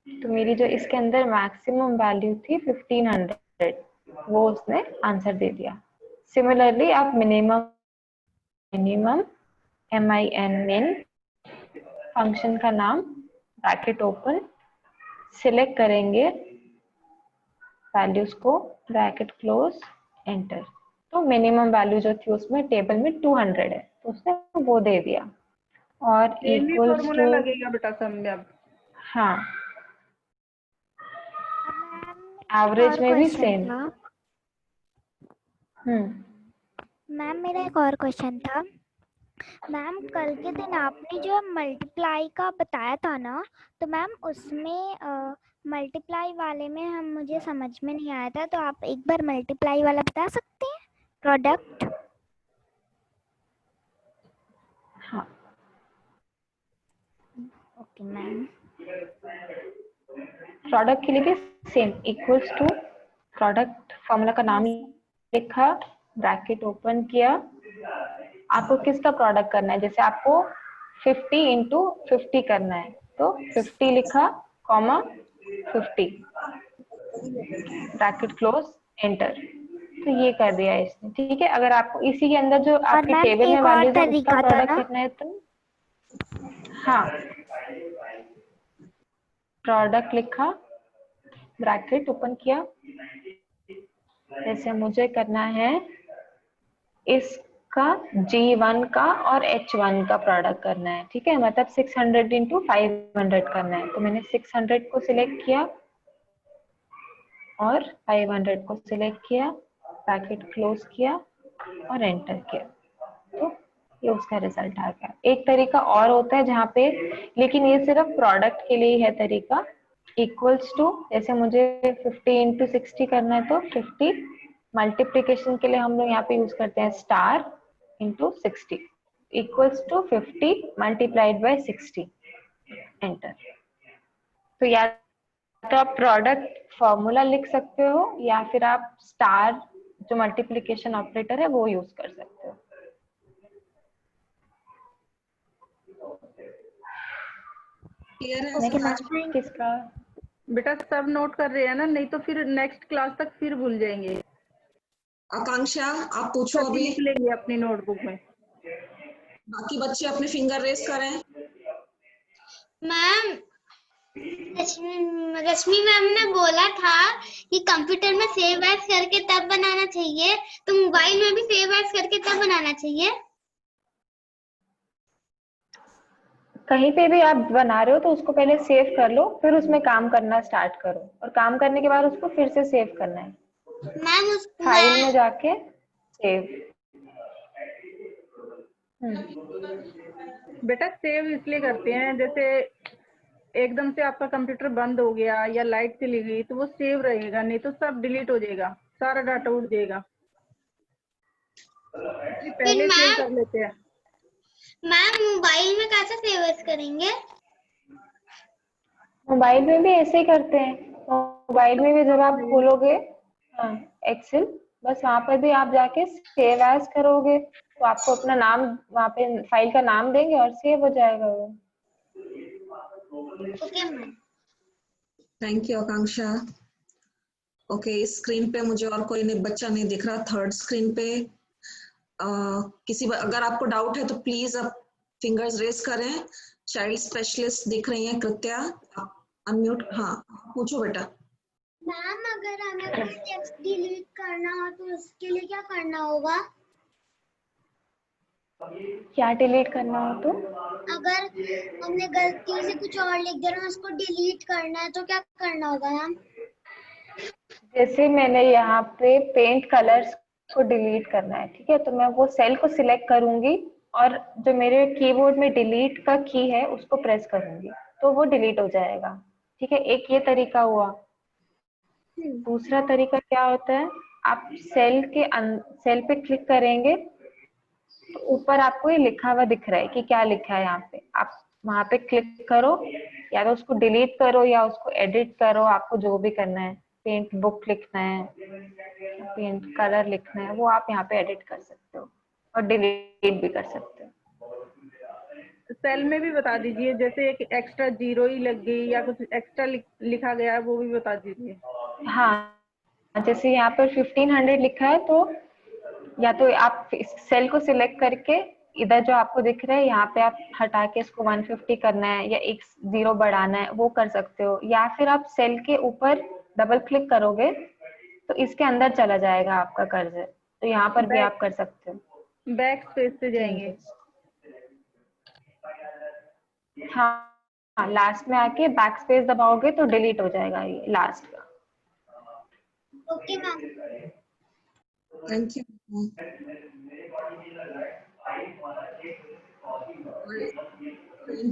तो मेरी जो इसके अंदर मैक्सिमम वैल्यू थी 1500, वो उसने आंसर दे दिया। सिमिलरली आप मिनिमम min फंक्शन का नाम, ब्रैकेट ओपन, सिलेक्ट करेंगे वैल्यूज को, ब्रैकेट क्लोज, एंटर। तो मिनिमम वैल्यू जो थी उसमें टेबल में 200 है, तो उसने वो दे दिया। और सेम ही इक्वल्स फॉर्मूला टू, लगेगा बेटा सब में अब। हाँ मैम एवरेज और में भी क्वेश्चन सेम। था। हम्म, मैम मेरा एक और क्वेश्चन था। मैम कल के दिन आपने जो मल्टीप्लाई का बताया था ना, तो मैम उसमें मल्टीप्लाई वाले में हम मुझे समझ में नहीं आया था, तो आप एक बार मल्टीप्लाई वाला बता सकते हैं, प्रोडक्ट? हाँ ओके मैम। प्रोडक्ट के लिए भी same, equals to, product formula का नाम लिखा, ब्रैकेट ओपन किया, आपको किसका प्रोडक्ट करना है, जैसे आपको 50 इंटू 50 करना है तो 50 लिखा, कॉमा 50, ब्रैकेट क्लोज, एंटर। तो ये कर दिया इसने, ठीक है। अगर आपको इसी के अंदर जो और आपकी मैम टेबल में एक और वैल्यूज है उसका तरीका था प्रोडक्ट ना? करना है तो हाँ, प्रोडक्ट लिखा, ब्रैकेट ओपन किया, जैसे मुझे करना है इसका G1 का और H1 का प्रोडक्ट करना है, ठीक है, मतलब 600 इंटू 500 करना है। तो मैंने 600 को सिलेक्ट किया और 500 को सिलेक्ट किया, ब्रैकेट क्लोज किया और एंटर किया, तो ये उसका रिजल्ट आ गया। एक तरीका और होता है जहाँ पे, लेकिन ये सिर्फ प्रोडक्ट के लिए है तरीका, इक्वल्स टू, जैसे मुझे 50 इंटू 60 करना है तो 50, मल्टीप्लीकेशन के लिए हम लोग यहाँ पे यूज करते हैं star into 60, equals to 50 multiplied by 60, enter. तो या तो आप प्रोडक्ट फॉर्मूला लिख सकते हो या फिर आप स्टार जो मल्टीप्लिकेशन ऑपरेटर है वो यूज कर सकते हो। क्लियर है ओके सब आज? मैम। किसका? बेटा सब नोट कर रहे हैं ना, नहीं तो फिर नेक्स्ट क्लास तक फिर भूल जाएंगे। आकांक्षा आप पूछो सभी अभी। लिख लेंगे अपनी नोटबुक में। बाकी बच्चे अपने फिंगर रेस करें। मैम रश्मि मैम ने बोला था कि कंप्यूटर में सेव एज करके तब बनाना चाहिए, तो मोबाइल में भी सेव एज करके तब बनाना चाहिए। कहीं पे भी आप बना रहे हो तो उसको पहले सेव कर लो, फिर उसमें काम करना स्टार्ट करो, और काम करने के बाद उसको फिर से सेव करना है, मैम फाइल में जाके सेव। बेटा सेव इसलिए करते हैं, जैसे एकदम से आपका कंप्यूटर बंद हो गया या लाइट चली गई तो वो सेव रहेगा, नहीं तो सब डिलीट हो जाएगा, सारा डाटा उड़ जाएगा। पहले सेव कर लेते हैं। मैम मोबाइल में कैसे सेव एज करेंगे? मोबाइल में भी ऐसे ही करते हैं, मोबाइल में भी जब आप खोलोगे एक्सेल, बस वहां पर भी आप जाके सेव एज करोगे तो आपको अपना नाम वहां पे फाइल का नाम देंगे और सेव हो जाएगा वो। Okay ma'am. Thank you Akanksha. Okay, इस स्क्रीन पे मुझे और कोई बच्चा नहीं दिख रहा। थर्ड स्क्रीन पे अगर आपको डाउट है तो प्लीज आप फिंगर्स रेस करें। चाइल्ड स्पेशलिस्ट दिख रही हैं कृत्या, आप अनम्यूट। हाँ पूछो बेटा। मैम अगर हमें कोई टेक्स्ट डिलीट करना हो तो उसके लिए क्या करना होगा? क्या डिलीट करना हो तो? अगर हमने गलती से कुछ और लिख दिया और उसको डिलीट करना है तो क्या करना होगा मैम? जैसे मैंने यहाँ पे पेंट कलर्स को डिलीट करना है, ठीक है, तो मैं वो सेल को सिलेक्ट करूंगी और जो मेरे कीबोर्ड में डिलीट का की है उसको प्रेस करूंगी तो वो डिलीट हो जाएगा, ठीक है। एक ये तरीका हुआ। दूसरा तरीका क्या होता है, आप सेल पे क्लिक करेंगे तो ऊपर आपको ये लिखा हुआ दिख रहा है कि क्या लिखा है यहाँ पे, आप वहां पे क्लिक करो, या तो उसको डिलीट करो या उसको एडिट करो, आपको जो भी करना है, पेंट बुक लिखना है, पेंट कलर लिखना है, वो आप यहाँ पे एडिट कर सकते हो और डिलीट भी कर सकते हो। सेल में भी बता दीजिए, जैसे एक एक्स्ट्रा जीरो ही लग गई या कुछ एक्स्ट्रा लिखा गया है, वो भी बता दीजिए। हाँ, जैसे यहाँ पर 1500 लिखा है, तो या तो आप सेल को सिलेक्ट करके इधर जो आपको दिख रहा है यहाँ पे आप हटा के इसको 150 करना है या एक जीरो बढ़ाना है, वो कर सकते हो, या फिर आप सेल के ऊपर डबल क्लिक करोगे तो इसके अंदर चला जाएगा आपका कर्सर, तो यहाँ पर भी आप कर सकते हो। बैक स्पेस से जाएंगे। हाँ, लास्ट में आके बैक स्पेस दबाओगे तो डिलीट हो जाएगा ये लास्ट का। Okay ma'am. Thank you.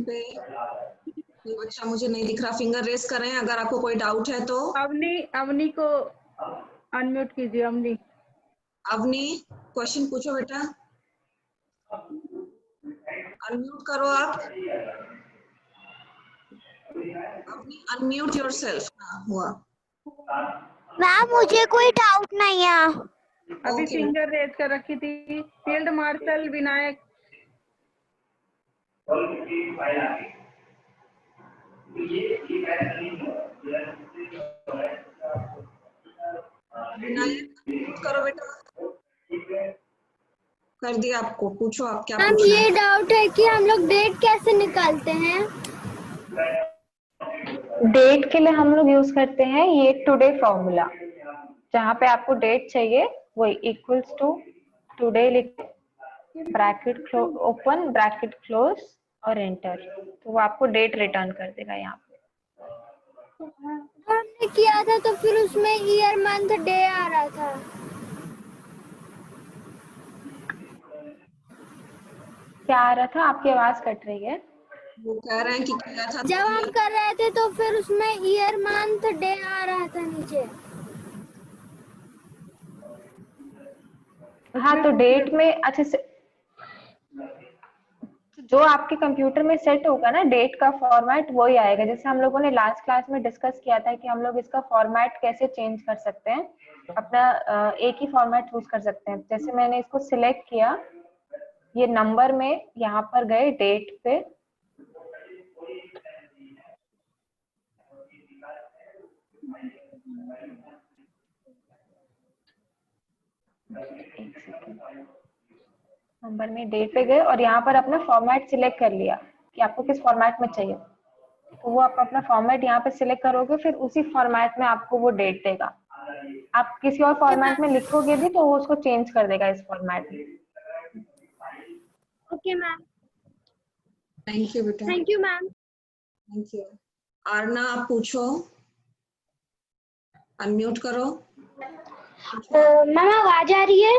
पे कोई बच्चा मुझे नहीं दिख रहा, फिंगर रेस करें अगर आपको कोई डाउट है तो। अवनी को अनम्यूट कीजिए। अवनी क्वेश्चन पूछो बेटा, अनम्यूट करो आप। Avni unmute yourself. हाँ हुआ। मैम मुझे कोई डाउट नहीं है। अभी Okay. फिंगर रेज कर रखी थी। Field marshal Vinayak. विनायक करो बेटा, कर दिया आपको, पूछो आप क्या मैम पूछना ये है। डाउट है कि हम लोग डेट कैसे निकालते हैं? डेट के लिए हम लोग यूज करते हैं ये टुडे फॉर्मूला, जहाँ पे आपको डेट चाहिए वही इक्वल्स टू टुडे लिख ब्रैकेट ओपन ब्रैकेट क्लोज और एंटर, तो वो आपको डेट रिटर्न कर देगा यहाँ पे। हमने किया था तो फिर उसमें ईयर मंथ डे आ रहा था। क्या आ रहा था? आपकी आवाज कट रही है। वो कह रहे हैं कि किया था जब हम कर रहे थे तो फिर उसमें ईयर मंथ डे आ रहा था नीचे। हाँ, तो डेट में अच्छे से जो आपके कंप्यूटर में सेट होगा ना डेट का फॉर्मेट वही आएगा। जैसे हम लोगों ने लास्ट क्लास में डिस्कस किया था कि हम लोग इसका फॉर्मेट कैसे चेंज कर सकते हैं, अपना एक ही फॉर्मेट चूज कर सकते हैं। जैसे मैंने इसको सिलेक्ट किया, ये नंबर में यहाँ पर गए डेट पे, एक सेकंड, नंबर में डेट पे गए और यहाँ पर अपना फॉर्मेट सिलेक्ट कर लिया कि आपको किस फॉर्मेट में चाहिए, तो वो आप अपना फॉर्मेट यहाँ पे सिलेक्ट करोगे, फिर उसी फॉर्मेट में आपको वो डेट देगा। आप किसी और फॉर्मेट में लिखोगे भी तो वो उसको चेंज कर देगा इस फॉर्मेट में। Okay ma'am. थैंक यू बेटा। Thank you ma'am. Thank you. Aarna आप पूछो, अनम्यूट करो। मैम आवाज आ रही है?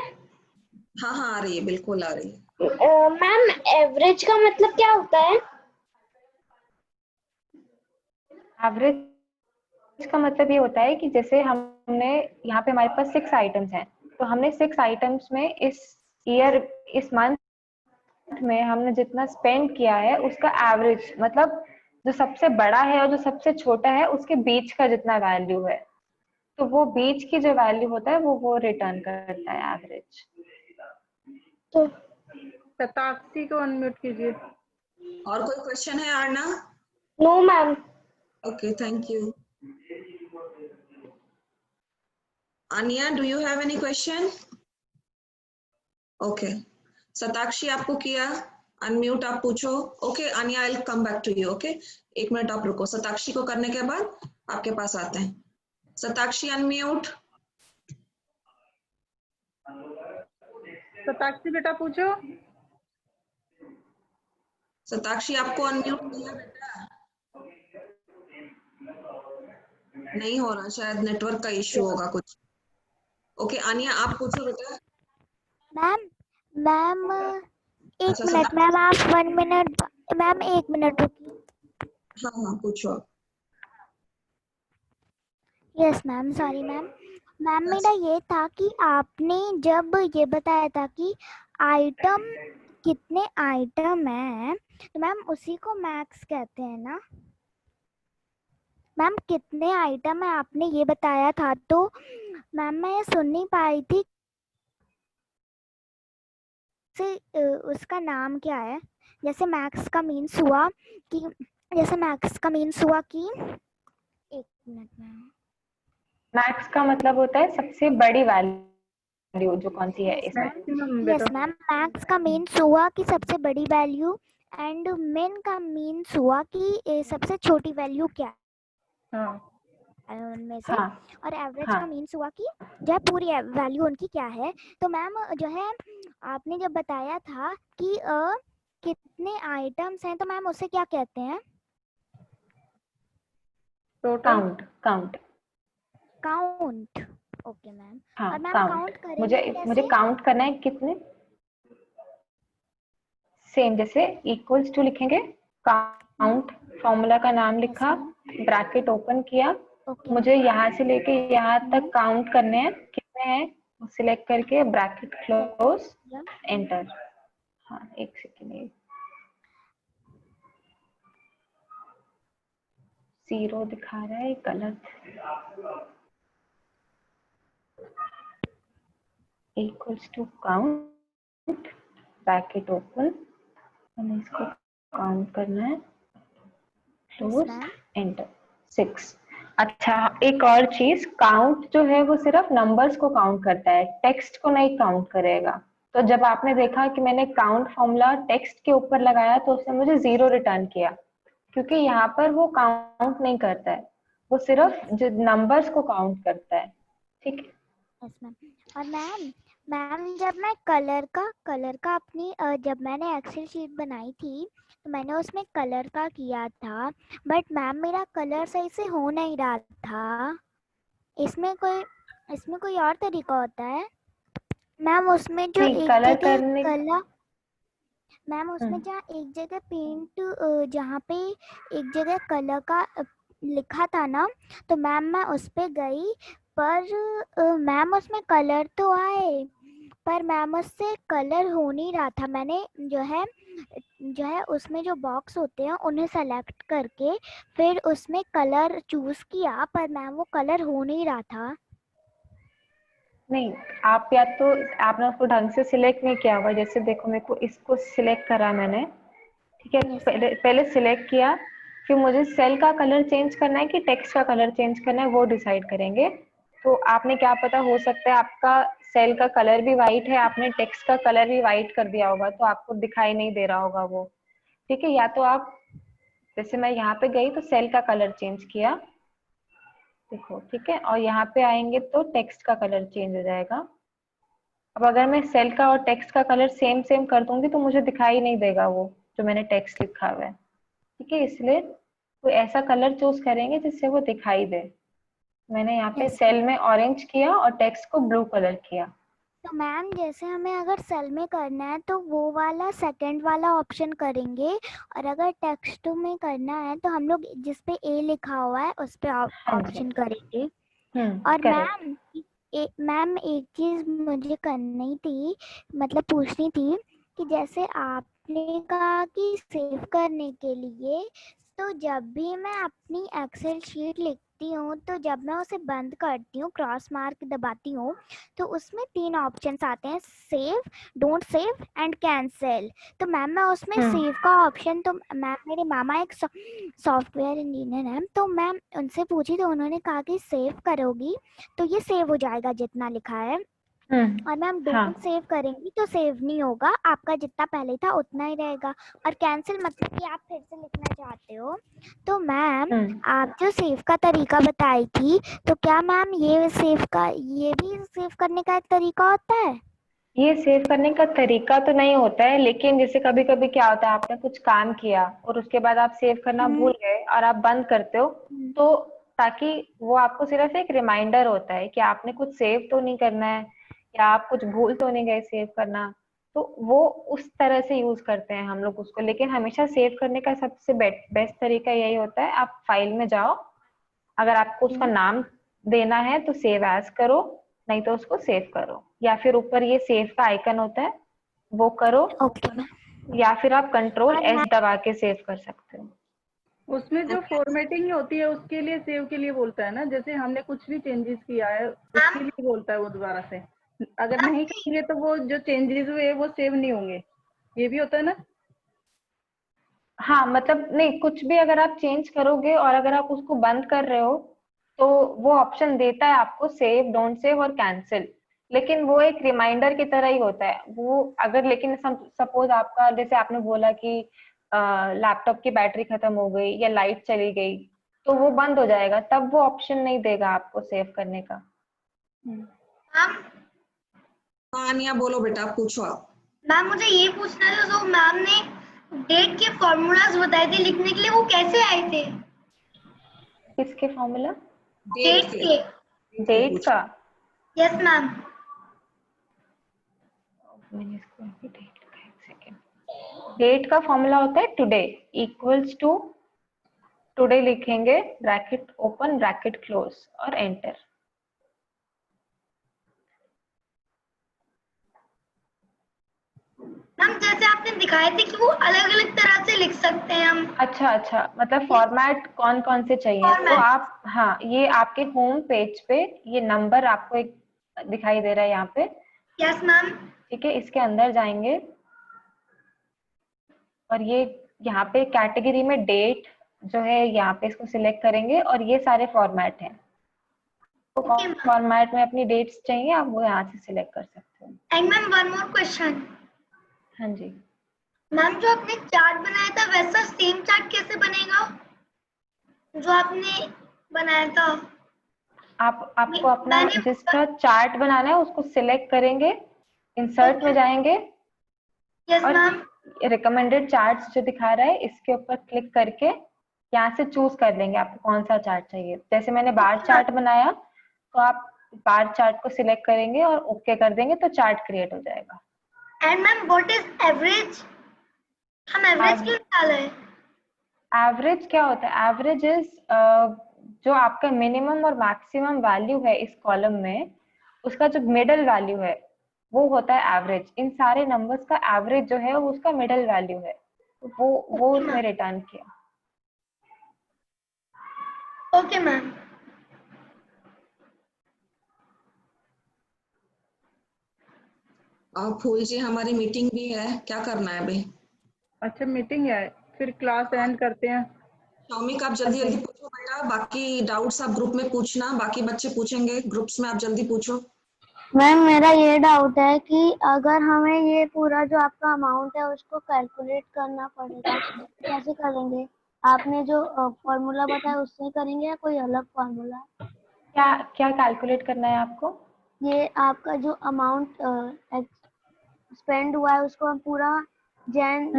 हाँ हाँ आ रही है, बिल्कुल आ रही है। मैम एवरेज का मतलब क्या होता है? एवरेज का मतलब ये होता है कि जैसे हमने यहाँ पे हमारे पास 6 आइटम्स हैं, तो हमने 6 आइटम्स में इस मंथ में हमने जितना स्पेंड किया है उसका एवरेज, मतलब जो सबसे बड़ा है और जो सबसे छोटा है उसके बीच का जितना वैल्यू है, तो वो बीच की जो वैल्यू होता है वो रिटर्न करता है एवरेज। तो शताक्षी को अनम्यूट कीजिए। और कोई क्वेश्चन है Aarna? No ma'am. Okay thank you. Anya, do you have any question? Okay. Satakshi आपको किया, अनम्यूट आप पूछो। Okay Anya, I'll come back to you. Okay, 1 minute आप रुको, सताक्षी को करने के बाद आपके पास आते हैं। सताक्षी अनम्यूट। शताक्षी बेटा पूछो। सताक्षी आपको अनम्यूट किया बेटा, नहीं हो रहा, शायद नेटवर्क का इश्यू होगा कुछ। ओके आनिया आप पूछो बेटा। मैम एक अच्छा, मिनट मैम, आप 1 मिनट मैम, 1 मिनट रुकिए। हाँ हाँ पूछो। Yes ma'am, sorry ma'am. Ma'am मेरा ये था कि आपने जब ये बताया था कि आइटम, कितने आइटम हैं, तो मैम उसी को मैक्स कहते हैं ना। मैम कितने आइटम है आपने ये बताया था, तो मैम मैं ये सुन नहीं पाई थी से उसका नाम क्या है। जैसे मैक्स का मीन्स हुआ कि, जैसे मैक्स का मीन्स हुआ कि, एक मिनट मैम। मैक्स का मतलब होता है सबसे बड़ी वैल्यू जो कौन सी है यस इसमें। मैक्सिमम मैम, बेटा। यस मैम, मैक्स का मीन्स हुआ कि सबसे बड़ी वैल्यू, एंड मिन का मीन्स हुआ कि सबसे छोटी वैल्यू क्या हाँ है उनमें से, हाँ और एवरेज हाँ का मीन्स हुआ कि जो है पूरी वैल्यू उनकी क्या है। तो मैम जो है आपने जब बताया था कि कितने आइटम्स हैं, तो मैम उसे क्या कहते हैं? Total. Count count. Count. Okay ma'am. हाँ और मैम काउंट। काउंट करेंगे मुझे मुझे कैसे? काउंट करना है कितने। सेम जैसे इक्वल्स टू लिखेंगे, काउंट फॉर्मूला का नाम यस लिखा, मैम। ब्रैकेट ओपन किया, ओके मुझे मैम। यहाँ से लेके यहाँ तक काउंट करने हैं कितने हैं, सिलेक्ट करके ब्रैकेट क्लोज, एंटर। हाँ एक सेकेंड, 0 दिखा रहा है गलत। Equals to count, bracket open, हमें इसको काउंट करना है, यस क्लोज, मैम। एंटर। 6। अच्छा एक और चीज, काउंट जो है वो सिर्फ नंबर्स को काउंट करता है, टेक्स्ट को नहीं काउंट करेगा। तो जब आपने देखा कि मैंने काउंट फॉर्मूला टेक्स्ट के ऊपर लगाया तो उसने मुझे 0 रिटर्न किया, क्योंकि यहाँ पर वो काउंट नहीं करता है, वो सिर्फ जो नंबर्स को काउंट करता है। ठीक है। Yes ma'am. और मैम जब मैं कलर का अपनी जब मैंने एक्सेल शीट बनाई थी, तो मैंने उसमें कलर का किया था, बट मैम मेरा कलर सही से हो नहीं रहा था। इसमें कोई और तरीका होता है मैम? उसमें जो नहीं, एक कलर जगह करने। कलर, मैम उसमें हम्म, जहाँ एक जगह पेंट, जहाँ पे एक जगह कलर का लिखा था ना, तो मैम मैं उस पे गई, पर मैम उसमें कलर तो आए, पर मैम उससे कलर हो नहीं रहा था। मैंने जो है उसमें जो बॉक्स होते हैं उन्हें सेलेक्ट करके फिर उसमें कलर चूज किया, पर मैम वो कलर हो नहीं रहा था। नहीं, आप या तो आपने उसको ढंग से सिलेक्ट नहीं किया हुआ। जैसे देखो मेरे को इसको सिलेक्ट करा मैंने, ठीक है, यस पहले मैम। पहले सिलेक्ट किया, फिर मुझे सेल का कलर चेंज करना है कि टेक्स्ट का कलर चेंज करना है वो डिसाइड करेंगे। तो आपने क्या पता, हो सकता है आपका सेल का कलर भी वाइट है, आपने टेक्स्ट का कलर भी वाइट कर दिया होगा तो आपको दिखाई नहीं दे रहा होगा वो। ठीक है, या तो आप, जैसे मैं यहाँ पे गई तो सेल का कलर चेंज किया, देखो ठीक है, और यहाँ पे आएंगे तो टेक्स्ट का कलर चेंज हो जाएगा। अब अगर मैं सेल का और टेक्स्ट का कलर सेम सेम कर दूंगी तो मुझे दिखाई नहीं देगा वो जो मैंने टेक्स्ट लिखा हुआ है। ठीक है, इसलिए कोई ऐसा कलर चूज करेंगे जिससे वो दिखाई दे। मैंने यहाँ पे यस सेल मैम। में ऑरेंज किया और टेक्स्ट को ब्लू कलर किया। तो मैम जैसे हमें अगर सेल में करना है तो वो वाला सेकंड वाला ऑप्शन करेंगे, और अगर टेक्स्ट में करना है तो हम लोग जिस पे ए लिखा हुआ है उस पे हाँ जी। ऑप्शन करेंगे। और करेक्ट। मैम एक चीज मुझे करनी थी, मतलब पूछनी थी, कि जैसे आपने कहा कि सेव करने के लिए, तो जब भी मैं अपनी एक्सेल शीट लिखती हूँ, तो जब मैं उसे बंद करती हूँ, क्रॉस मार्क दबाती हूँ, तो उसमें 3 ऑप्शंस आते हैं, save, don't save and cancel. तो मैम मैं उसमें सेव का ऑप्शन, तो मैम मेरे मामा एक सॉफ्टवेयर इंजीनियर है, तो मैम उनसे पूछी तो उन्होंने कहा कि सेव करोगी तो ये सेव हो जाएगा जितना लिखा है, और मैम हाँ। डोंट सेव करेंगी तो सेव नहीं होगा, आपका जितना पहले था उतना ही रहेगा। और कैंसिल मतलब कि आप फिर से लिखना चाहते हो। तो मैम आप जो सेव का तरीका बताई थी, तो क्या मैम ये भी सेव करने का एक तरीका होता है? ये सेव करने का तरीका तो नहीं होता है, लेकिन जैसे कभी कभी क्या होता है, आपने कुछ काम किया और उसके बाद आप सेव करना हम्म। भूल गए और आप बंद करते हो, तो ताकि वो आपको सिर्फ एक रिमाइंडर होता है कि आपने कुछ सेव तो नहीं करना है, या आप कुछ भूल तो नहीं गए सेव करना, तो वो उस तरह से यूज करते हैं हम लोग उसको। लेकिन हमेशा सेव करने का सबसे बेस्ट तरीका यही होता है, आप फाइल में जाओ, अगर आपको उसका नाम देना है तो सेव एज करो, नहीं तो उसको सेव करो, या फिर ऊपर ये सेव का आइकन होता है वो करो, ओके मैम। या फिर आप कंट्रोल और एस दबा के सेव कर सकते हो। उसमें जो फॉर्मेटिंग होती है उसके लिए सेव के लिए बोलता है ना, जैसे हमने कुछ भी चेंजेस किया है उसके लिए बोलता है वो दोबारा से, अगर नहीं करेंगे तो वो जो चेंजेस हुए वो सेव नहीं होंगे, ये भी होता है ना। हाँ मतलब नहीं, कुछ भी अगर आप चेंज करोगे और अगर आप उसको बंद कर रहे हो तो वो ऑप्शन देता है आपको सेव, डोंट सेव और कैंसिल, लेकिन वो एक रिमाइंडर की तरह ही होता है वो। अगर लेकिन सपोज आपका, जैसे आपने बोला कि लैपटॉप की बैटरी खत्म हो गई या लाइट चली गई तो वो बंद हो जाएगा, तब वो ऑप्शन नहीं देगा आपको सेव करने का। मैम हाँ अनिया बोलो बेटा, आप पूछो आप। मैम मुझे ये पूछना था, जो मैम ने डेट के फॉर्मूलाज बताए थे लिखने के लिए, वो कैसे आए थे? किसके फॉर्मूला? डेट के। डेट का? Yes ma'am. मैंने इसको अभी डेट लिखा है, एक सेकेंड। डेट का फॉर्मूला होता है टुडे इक्वल्स टू, टुडे लिखेंगे ब्रैकेट ओपन ब्रैकेट क्लोज और एंटर। मैम जैसे आपने दिखाए थे कि वो अलग अलग तरह से लिख सकते हैं हम। अच्छा अच्छा, मतलब फॉर्मेट कौन कौन से चाहिए तो Format. आप, हाँ ये आपके होम पेज पे ये नंबर आपको एक दिखाई दे रहा है यहाँ पे, यस मैम। ठीक है, इसके अंदर जाएंगे और ये यहाँ पे कैटेगरी में डेट जो है यहाँ पे इसको सिलेक्ट करेंगे और ये सारे फॉर्मेट हैं, तो Okay, कौन ma'am. फॉर्मेट में अपनी डेट्स चाहिए आप वो यहाँ से सिलेक्ट कर सकते हो। And ma'am one more question. हाँ जी। मैम जो आपने चार्ट बनाया था वैसा सेम चार्ट कैसे बनेगा जो आपने बनाया था? आपको अपना मैंने जिसका चार्ट बनाना है उसको सिलेक्ट करेंगे, इंसर्ट में जाएंगे यस और मैम। रिकमेंडेड चार्ट्स जो दिखा रहा है इसके ऊपर क्लिक करके यहाँ से चूज कर लेंगे आपको कौन सा चार्ट चाहिए। जैसे मैंने बार चार्ट बनाया तो आप बार चार्ट को सिलेक्ट करेंगे और ओके कर देंगे तो चार्ट क्रिएट हो जाएगा। And ma'am what is average? हम एवरेज क्यों निकाल रहे हैं? एवरेज क्या होता है? एवरेज इज जो आपका मिनिमम और मैक्सिमम वैल्यू है इस कॉलम में, उसका जो मिडल वैल्यू है वो होता है एवरेज। इन सारे नंबर्स का एवरेज जो है वो उसका मिडल वैल्यू है, तो वो उसने रिटर्न किया। Okay ma'am. फूल जी हमारी मीटिंग भी है, क्या करना है अभी? अच्छा मीटिंग है, फिर क्लास एंड करते हैं। शौमिक आप जल्दी जल्दी पूछो बेटा, बाकी डाउट्स आप ग्रुप में पूछना, बाकी बच्चे पूछेंगे ग्रुप्स में, आप जल्दी पूछो। मैम मेरा ये डाउट है कि अगर हमें ये पूरा जो आपका अमाउंट है उसको कैलकुलेट करना पड़ेगा, कैसे करेंगे? आपने जो फॉर्मूला बताया उससे करेंगे या कोई अलग फॉर्मूला? क्या क्या कैलकुलेट करना है आपको? ये आपका जो अमाउंट स्पेंड हुआ है उसको हम पूरा जैन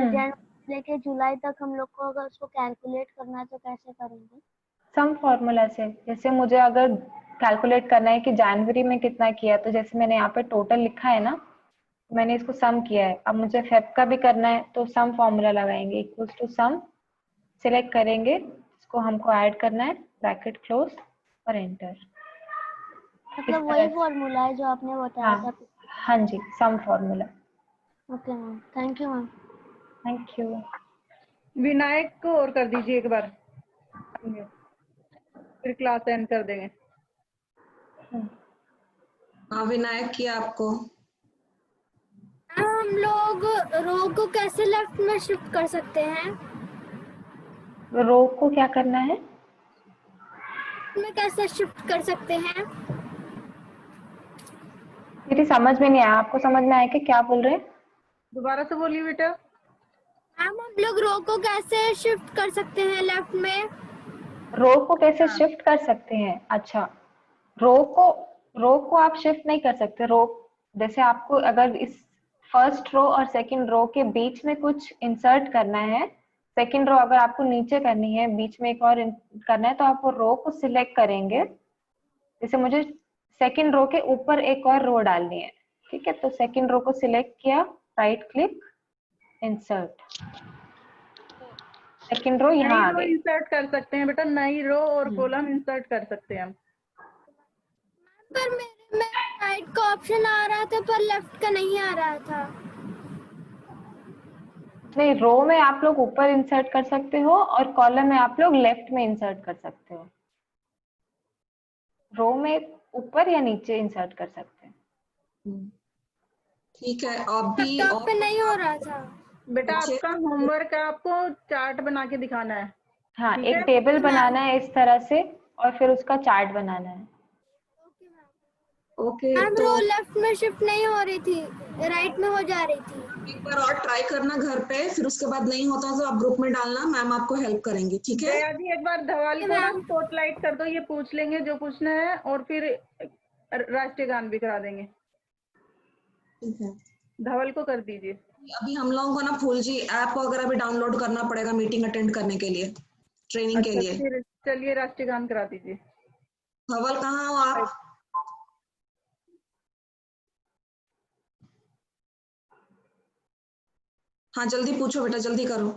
लेके जुलाई तक हम लोग को अगर उसको कैलकुलेट करना है तो कैसे करेंगे? सम फॉर्मूला से। जैसे मुझे अगर कैलकुलेट करना है कि जनवरी में कितना किया, तो जैसे मैंने यहाँ पे टोटल लिखा है ना, मैंने इसको सम किया है। अब मुझे फेब का भी करना है तो सम फॉर्मूला लगाएंगे, इक्वल्स टू सम, सिलेक्ट करेंगे, इसको हमको ऐड करना है, ब्रैकेट क्लोज और एंटर। मतलब वही फॉर्मूला है जो आपने बताया था? हाँ जी, some formula. Okay ma'am, thank you ma'am. Thank you. Vinayak को और कर दीजिए एक बार, फिर क्लास एंड कर देंगे। हाँ विनायक किया आपको। हम लोग रो को कैसे लेफ्ट में शिफ्ट कर सकते हैं? रो को क्या करना है? में कैसे शिफ्ट कर सकते हैं? मेरी समझ में नहीं आया, आपको समझ में आया कि क्या बोल रहे हैं? दोबारा से बोलिए बेटा। मैम हम लोग रो को कैसे शिफ्ट कर सकते हैं लेफ्ट में? रो को कैसे शिफ्ट कर सकते हैं? अच्छा, रो को आप शिफ्ट नहीं कर सकते। रो जैसे आपको अगर इस फर्स्ट रो और सेकंड रो के बीच में कुछ इंसर्ट करना है, सेकंड रो अगर आपको नीचे करनी है, बीच में एक और करना है, तो आप वो रो को सिलेक्ट करेंगे। जैसे मुझे सेकंड रो के ऊपर एक और रो डालनी है, ठीक है, तो सेकंड रो को सिलेक्ट किया, right click, insert, second row यहाँ नई आ रो गई। इंसर्ट कर सकते हैं बेटा, नई रो और कॉलम इंसर्ट कर सकते हैं हम। पर मेरे में राइट का ऑप्शन आ रहा था पर लेफ्ट का नहीं आ रहा था। नहीं, रो में आप लोग ऊपर इंसर्ट कर सकते हो और कॉलम में आप लोग लेफ्ट में इंसर्ट कर सकते हो। रो में ऊपर या नीचे इंसर्ट कर सकते हैं। ठीक है, आप भी लैपटॉप पे नहीं हो रहा था। बेटा बच्चे- आपका होमवर्क है, आपको चार्ट बना के दिखाना है। हाँ, ठीक एक है? टेबल बनाना है इस तरह से और फिर उसका चार्ट बनाना है। ओके, मैम तो रो लेफ्ट में शिफ्ट नहीं हो रही थी, राइट में हो जा रही थी। एक बार और ट्राई करना घर पे, फिर उसके बाद नहीं होता तो आप ग्रुप में डालना, मैम आपको हेल्प करेंगी, ठीक है? जया जी एक बार धवल को ना स्पॉटलाइट कर दो, ये पूछ लेंगे जो पूछना है और फिर राष्ट्रीय गान भी करा देंगे। ठीक है, धवल को कर दीजिए। अभी हम लोगों को ना फूल जी ऐप वगैरह भी डाउनलोड करना पड़ेगा मीटिंग अटेंड करने के लिए, ट्रेनिंग के अच्छा लिए। फिर चलिए राष्ट्रीय गान करा दीजिए। धवल कहाँ हो आप? हाँ जल्दी पूछो बेटा, जल्दी करो,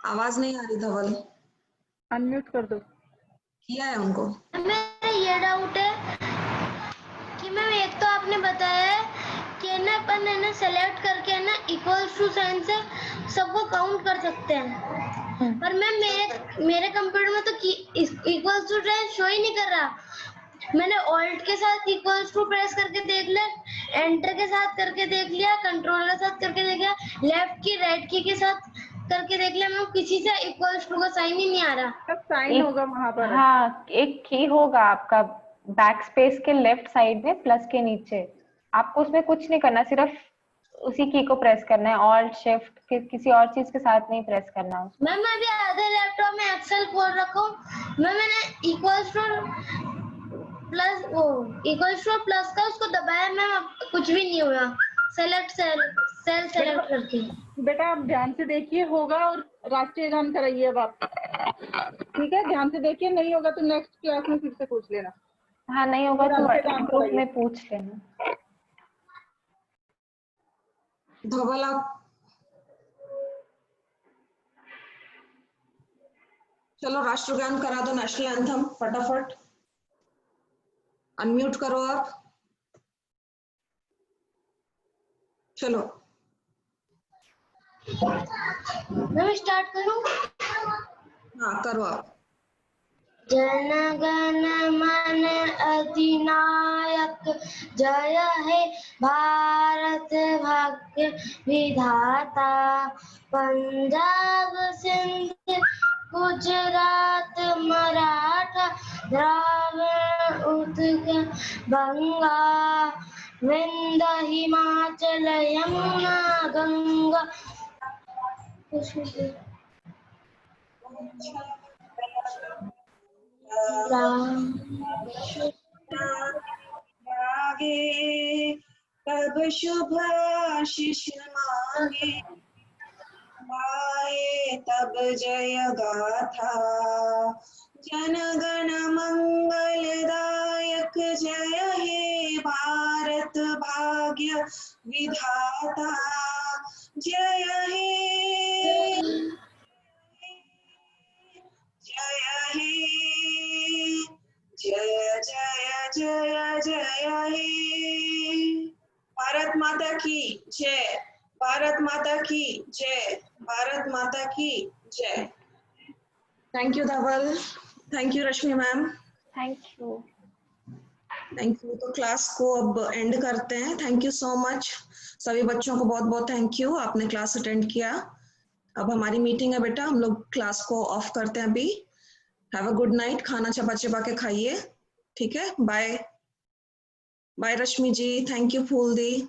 आवाज नहीं आ रही। धवल अनम्यूट कर दो। किया है उनको? मेरा ये डाउट है कि मैम एक तो आपने बताया है कि ना अपन है ना सेलेक्ट करके है ना इक्वल्स टू साइन से सबको काउंट कर सकते हैं, पर मैम मेरे कंप्यूटर में तो इक्वल्स टू साइन शो ही नहीं कर रहा। मैंने ऑल्ट के साथ इक्वल्स टू प्रेस करके देख लिया, एंटर के साथ करके देख लिया, कंट्रोल के साथ करके देख लिया, लेफ्ट की राइट की के साथ करके देख लिया, मैम किसी से इक्वल्स टू का साइन ही नहीं आ रहा। सब साइन होगा वहां पर। हाँ, एक की होगा आपका बैक स्पेस के लेफ्ट साइड में प्लस के नीचे। आपको उसमें कुछ नहीं करना, सिर्फ उसी की को प्रेस करना है, ऑल्ट शिफ्ट किसी और चीज के साथ नहीं प्रेस करना उसको। मैम मैं अभी आधे लैपटॉप में एक्सेल खोल रखा हूँ, मैंने equals two plus equals two plus का उसको दबाया, मैम कुछ भी नहीं हुआ। सेलेक्ट सेल सेलेक्ट करती हूँ। बेटा आप ध्यान से देखिए, होगा और राष्ट्रीय गान कराइए अब आप। ठीक है, ध्यान से देखिए, नहीं होगा तो नेक्स्ट क्लास में फिर से पूछ लेना। हाँ, नहीं होगा तो राष्ट्रीय गान ग्रुप कराइए। में पूछ लेना। धवल आप चलो राष्ट्रगान करा दो, नेशनल एंथम फटाफट, अनम्यूट करो आप, चलो। मैं स्टार्ट करूँ? हाँ करो आप। जन गण मन अधिनायक, जय हे भारत भाग्य विधाता। पंजाब सिंध गुजरात मराठा द्राविड़ उत्कल बंगा, विंध्य हिमाचल यमुना गंगा। मांगे तब शुभ आशीष मांगे, गाए तब जय गाथा। जन गण मंगलदायक, जय हे भारत भाग्य विधाता। जय हे जय हे जय जय जय जय हे। भारत माता की जय, भारत माता की जय, भारत माता की जय। Thank you Dhaval, thank you Rashmi ma'am, thank you. Thank you. तो क्लास को अब एंड करते हैं। थैंक यू सो मच सभी बच्चों को, बहुत बहुत थैंक यू, आपने क्लास अटेंड किया। अब हमारी मीटिंग है बेटा, हम लोग क्लास को ऑफ करते हैं अभी। हैव अ गुड नाइट, खाना चबा चबा के खाइए, ठीक है? Bye bye Rashmi ji, thank you फूल दी।